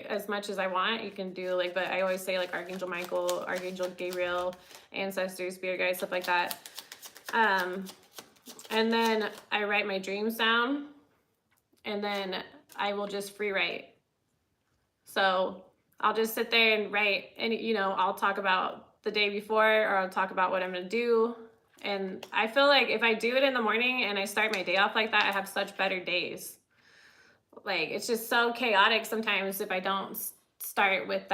as much as I want. You can do like, but I always say like Archangel Michael, Archangel Gabriel, ancestors, spirit guides, stuff like that. And then I write my dreams down, and then I will just free write. So I'll just sit there and write, and I'll talk about the day before, or I'll talk about what I'm gonna do. And I feel like if I do it in the morning and I start my day off like that, I have such better days. Like, it's just so chaotic sometimes if I don't start with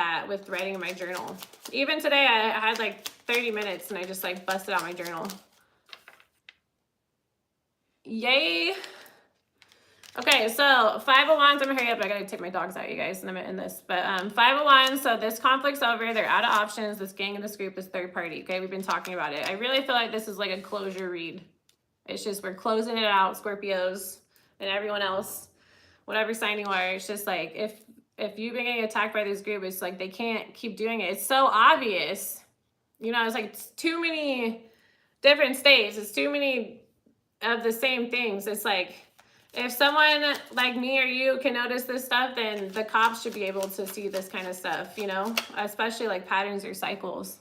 writing in my journal. Even today, I had like 30 minutes and I just like busted out my journal. Yay. Okay, so 5 of Wands, I'm gonna hurry up. I gotta take my dogs out, you guys, and I'm gonna end this. But 5 of Wands, so this conflict's over. They're out of options. This gang in this group is third party, okay? We've been talking about it. I really feel like this is like a closure read. It's just we're closing it out, Scorpios and everyone else. Whatever sign you are, it's just like if you've been getting attacked by this group, it's like they can't keep doing it. It's so obvious. It's like too many different states. It's too many of the same things. It's like if someone like me or you can notice this stuff, then the cops should be able to see this kind of stuff, especially like patterns or cycles.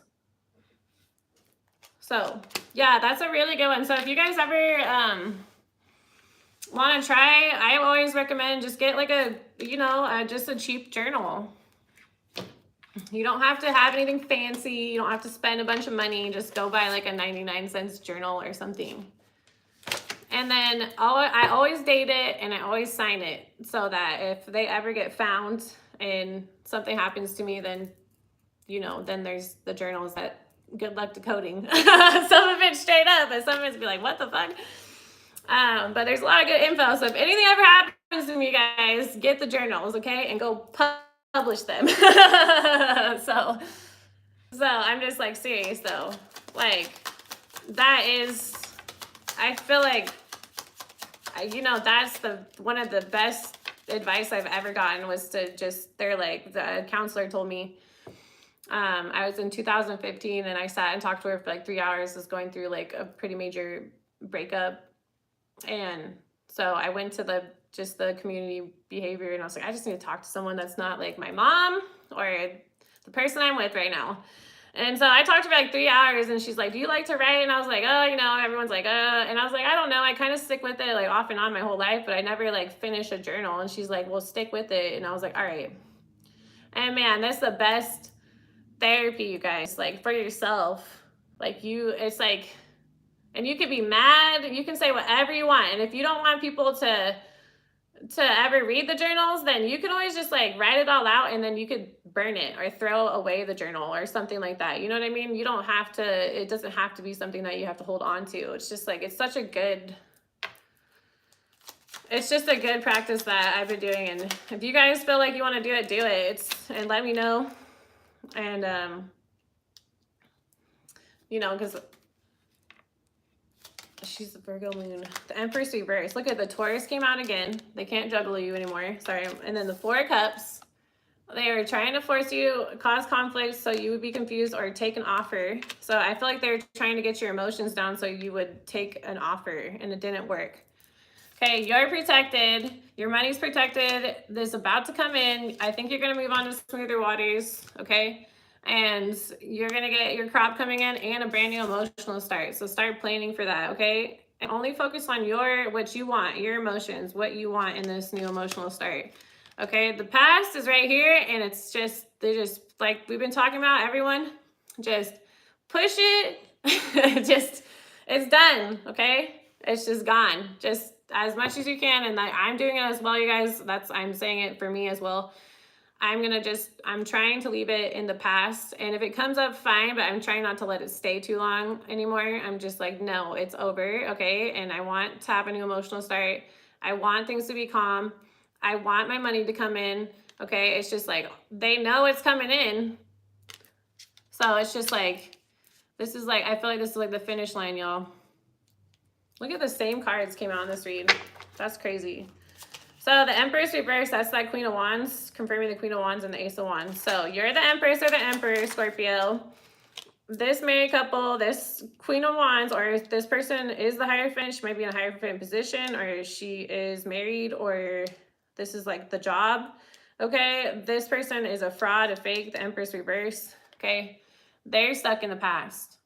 So yeah, that's a really good one. So if you guys ever want to try, I always recommend just get like just a cheap journal. You don't have to have anything fancy. You don't have to spend a bunch of money. Just go buy like a 99-cent journal or something. And then I always date it and I always sign it, so that if they ever get found and something happens to me, then then there's the journals that good luck decoding. Some of it straight up, and some of it's be like, what the fuck? But there's a lot of good info. So if anything ever happens to me, guys, get the journals, okay? And go publish them. So I'm just like serious though. Like that is, I feel like, that's one of the best advice I've ever gotten was to just, the counselor told me, I was in 2015 and I sat and talked to her for like 3 hours, was going through like a pretty major breakup. And so I went to the community behavior, and I was like, I just need to talk to someone that's not like my mom or the person I'm with right now. And so I talked to her for like 3 hours, and she's like, do you like to write? And I was like, oh, everyone's like, and I was like, I don't know. I kind of stick with it like off and on my whole life, but I never like finish a journal. And she's like, well, stick with it. And I was like, all right. And man, that's the best therapy, you guys, like for yourself. Like it's like, and you can be mad, you can say whatever you want. And if you don't want people to ever read the journals, then you can always just like write it all out, and then you could burn it or throw away the journal or something like that. You know what I mean? You don't have to, it doesn't have to be something that you have to hold on to. It's just like, it's such a good, it's just a good practice that I've been doing. And if you guys feel like you want to do it. And let me know. And, you know, because she's the Virgo moon. The Empress reverse. Look at the Taurus came out again. They can't juggle you anymore. Sorry. And then the Four of Cups. They are trying to force you, cause conflict so you would be confused or take an offer. So I feel like they're trying to get your emotions down so you would take an offer, and it didn't work. Okay, you're protected. Your money's protected. This is about to come in. I think you're going to move on to smoother waters, okay? And you're going to get your crop coming in and a brand new emotional start. So start planning for that, okay? And only focus on what you want, your emotions, what you want in this new emotional start. Okay, the past is right here, and it's just, like we've been talking about, everyone, just push it. It's done, okay? It's just gone. Just as much as you can, and I'm doing it as well, you guys. I'm saying it for me as well. I'm trying to leave it in the past, and if it comes up, fine, but I'm trying not to let it stay too long anymore. I'm just like, no, it's over, okay? And I want to have a new emotional start. I want things to be calm. I want my money to come in, okay? It's just like, they know it's coming in. So it's just like, I feel like this is like the finish line, y'all. Look at the same cards came out in this read. That's crazy. So the Empress reverse, that's that Queen of Wands, confirming the Queen of Wands and the Ace of Wands. So you're the Empress or the Emperor, Scorpio. This married couple, this Queen of Wands, or this person is the Hierophant. She might be in a Hierophant position, or she is married, or this is like the job, okay? This person is a fraud, a fake, the Empress reverse, okay? They're stuck in the past.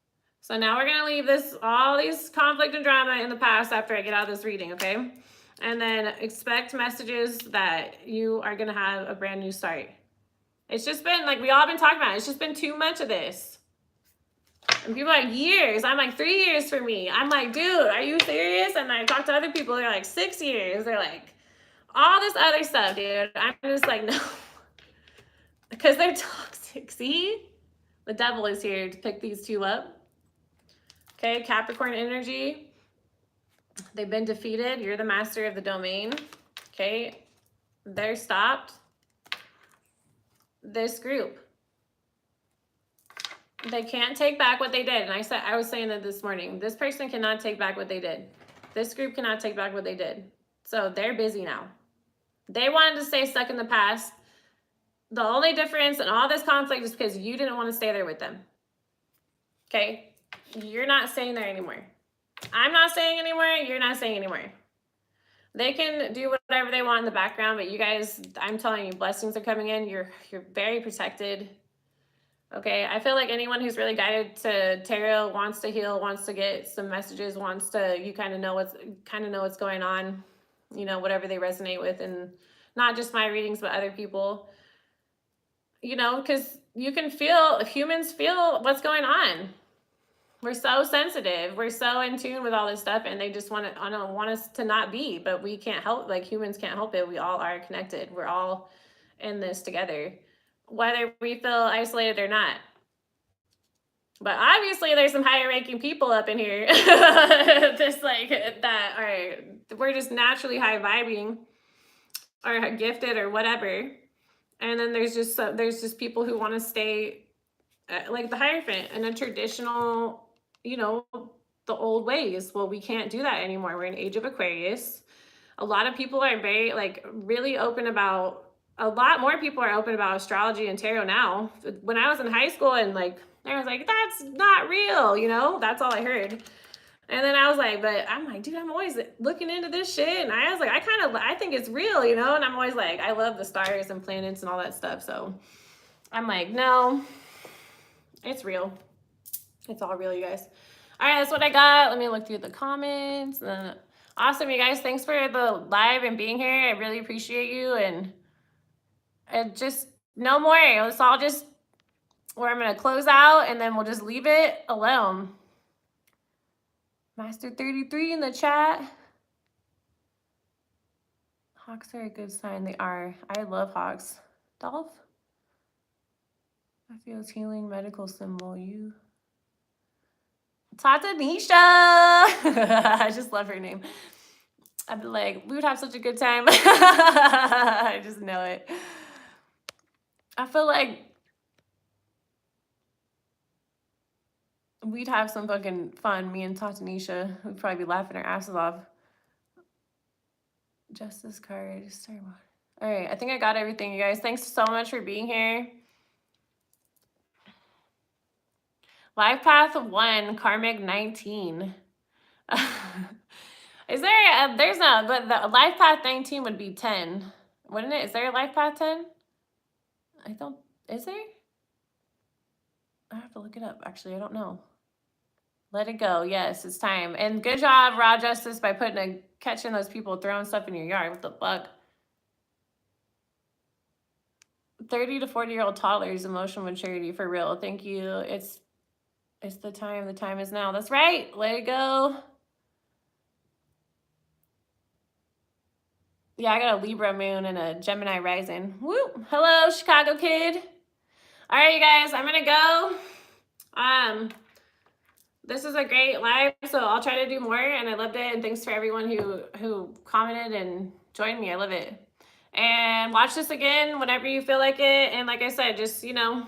So now we're going to leave all these conflict and drama in the past after I get out of this reading, okay? And then expect messages that you are going to have a brand new start. It's just been, like we all been talking about, it's just been too much of this. And people are like, years. I'm like, 3 years for me. I'm like, dude, are you serious? And I talk to other people, they're like, 6 years. They're like, all this other stuff, dude. I'm just like, no. Because they're toxic. See? The devil is here to pick these two up. Okay, Capricorn energy. They've been defeated. You're the master of the domain. Okay, they're stopped. This group, they can't take back what they did. And I was saying that this morning. This person cannot take back what they did. This group cannot take back what they did. So they're busy now. They wanted to stay stuck in the past. The only difference in all this conflict is because you didn't want to stay there with them. Okay? You're not staying there anymore. I'm not staying anymore. You're not staying anymore. They can do whatever they want in the background, but you guys, I'm telling you, blessings are coming in. You're very protected. Okay, I feel like anyone who's really guided to tarot wants to heal, wants to get some messages, you kind of know what's going on, you know, whatever they resonate with, and not just my readings, but other people, you know, because humans feel what's going on. We're so sensitive. We're so in tune with all this stuff, and they just want us to not be, but we can't help, like humans can't help it. We all are connected. We're all in this together, whether we feel isolated or not. But obviously there's some higher ranking people up in here just like that we're just naturally high vibing or gifted or whatever. And then there's just people who want to stay like the Hierophant in a traditional, you know, the old ways. Well, we can't do that anymore. We're in age of Aquarius. A lot of people are very really open about, a lot more people are open about astrology and tarot now. When I was in high school and I was like, that's not real, you know, that's all I heard. And then I was like, I'm like, dude, I'm always looking into this shit. And I was like, I think it's real, you know? And I'm always like, I love the stars and planets and all that stuff. So I'm like, no, it's real. It's all real, you guys. All right, that's what I got. Let me look through the comments. Awesome, you guys. Thanks for the live and being here. I really appreciate you. And just no more. It's all just where I'm going to close out, and then we'll just leave it alone. Master 33 in the chat. Hawks are a good sign. They are. I love hawks. Dolph? I feel it's healing medical symbol. You. Tata Nisha. I just love her name. I'd be like, we would have such a good time. I just know it. I feel like we'd have some fucking fun. Me and Tatanisha, we'd probably be laughing our asses off. Justice card. All right, I think I got everything, you guys. Thanks so much for being here. Life path 1, karmic 19. Is there there's not, but the life path 19 would be 10, wouldn't it? Is there a life path 10? I don't, is there? I have to look it up. Actually, I don't know. Let it go. Yes, it's time. And good job, Raw Justice, by catching those people throwing stuff in your yard. What the fuck? 30 to 40-year-old toddlers, emotional maturity for real. Thank you. It's the time. The time is now. That's right. Let it go. Yeah, I got a Libra moon and a Gemini rising. Woo! Hello, Chicago kid. All right, you guys, I'm gonna go. This is a great live, so I'll try to do more, and I loved it. And thanks for everyone who commented and joined me. I love it. And watch this again whenever you feel like it. And like I said, just, you know,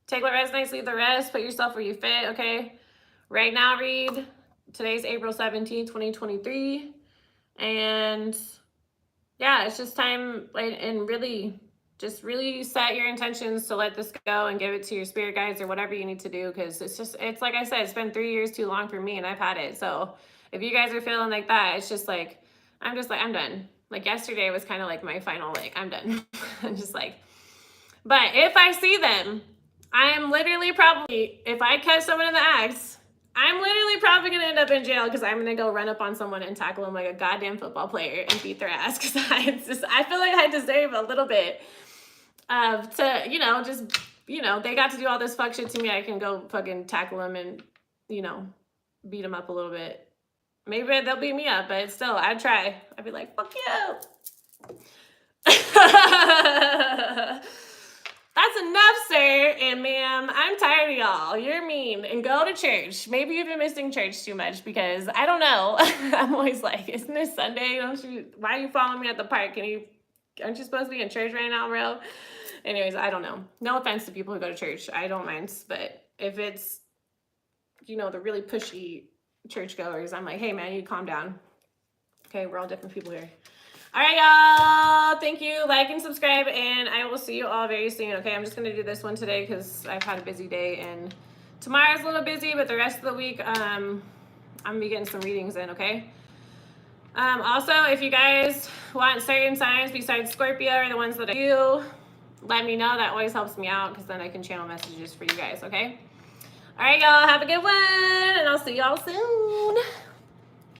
take what resonates, leave the rest. Put yourself where you fit, okay? Right now, read. Today's April 17th, 2023. And yeah, it's just time, and really set your intentions to let this go and give it to your spirit guides or whatever you need to do, because it's like I said, it's been 3 years too long for me, and I've had it. So if you guys are feeling like that, it's just like, I'm done. Like yesterday was kind of like my final, like, I'm done. I'm just like, but if I see them, I am literally probably, if I catch someone in the act, I'm literally probably going to end up in jail, because I'm going to go run up on someone and tackle them like a goddamn football player and beat their ass, because I feel like I deserve a little bit of, to, you know, just, you know, they got to do all this fuck shit to me. I can go fucking tackle them and, you know, beat them up a little bit. Maybe they'll beat me up, but still, I'd try. I'd be like, fuck you. That's enough, sir and ma'am. I'm tired of y'all. You're mean. And go to church. Maybe you've been missing church too much, because I don't know. I'm always like, isn't this Sunday? Why are you following me at the park? Aren't you supposed to be in church right now, bro? Anyways, I don't know. No offense to people who go to church. I don't mind. But if it's, you know, the really pushy churchgoers, I'm like, hey, man, you calm down. Okay, we're all different people here. All right, y'all. Thank you. Like and subscribe, and I will see you all very soon. Okay, I'm just going to do this one today because I've had a busy day, and tomorrow's a little busy, but the rest of the week, I'm going to be getting some readings in, okay? Also, if you guys want certain signs besides Scorpio or the ones that I do, let me know. That always helps me out, because then I can channel messages for you guys, okay? All right, y'all. Have a good one, and I'll see y'all soon.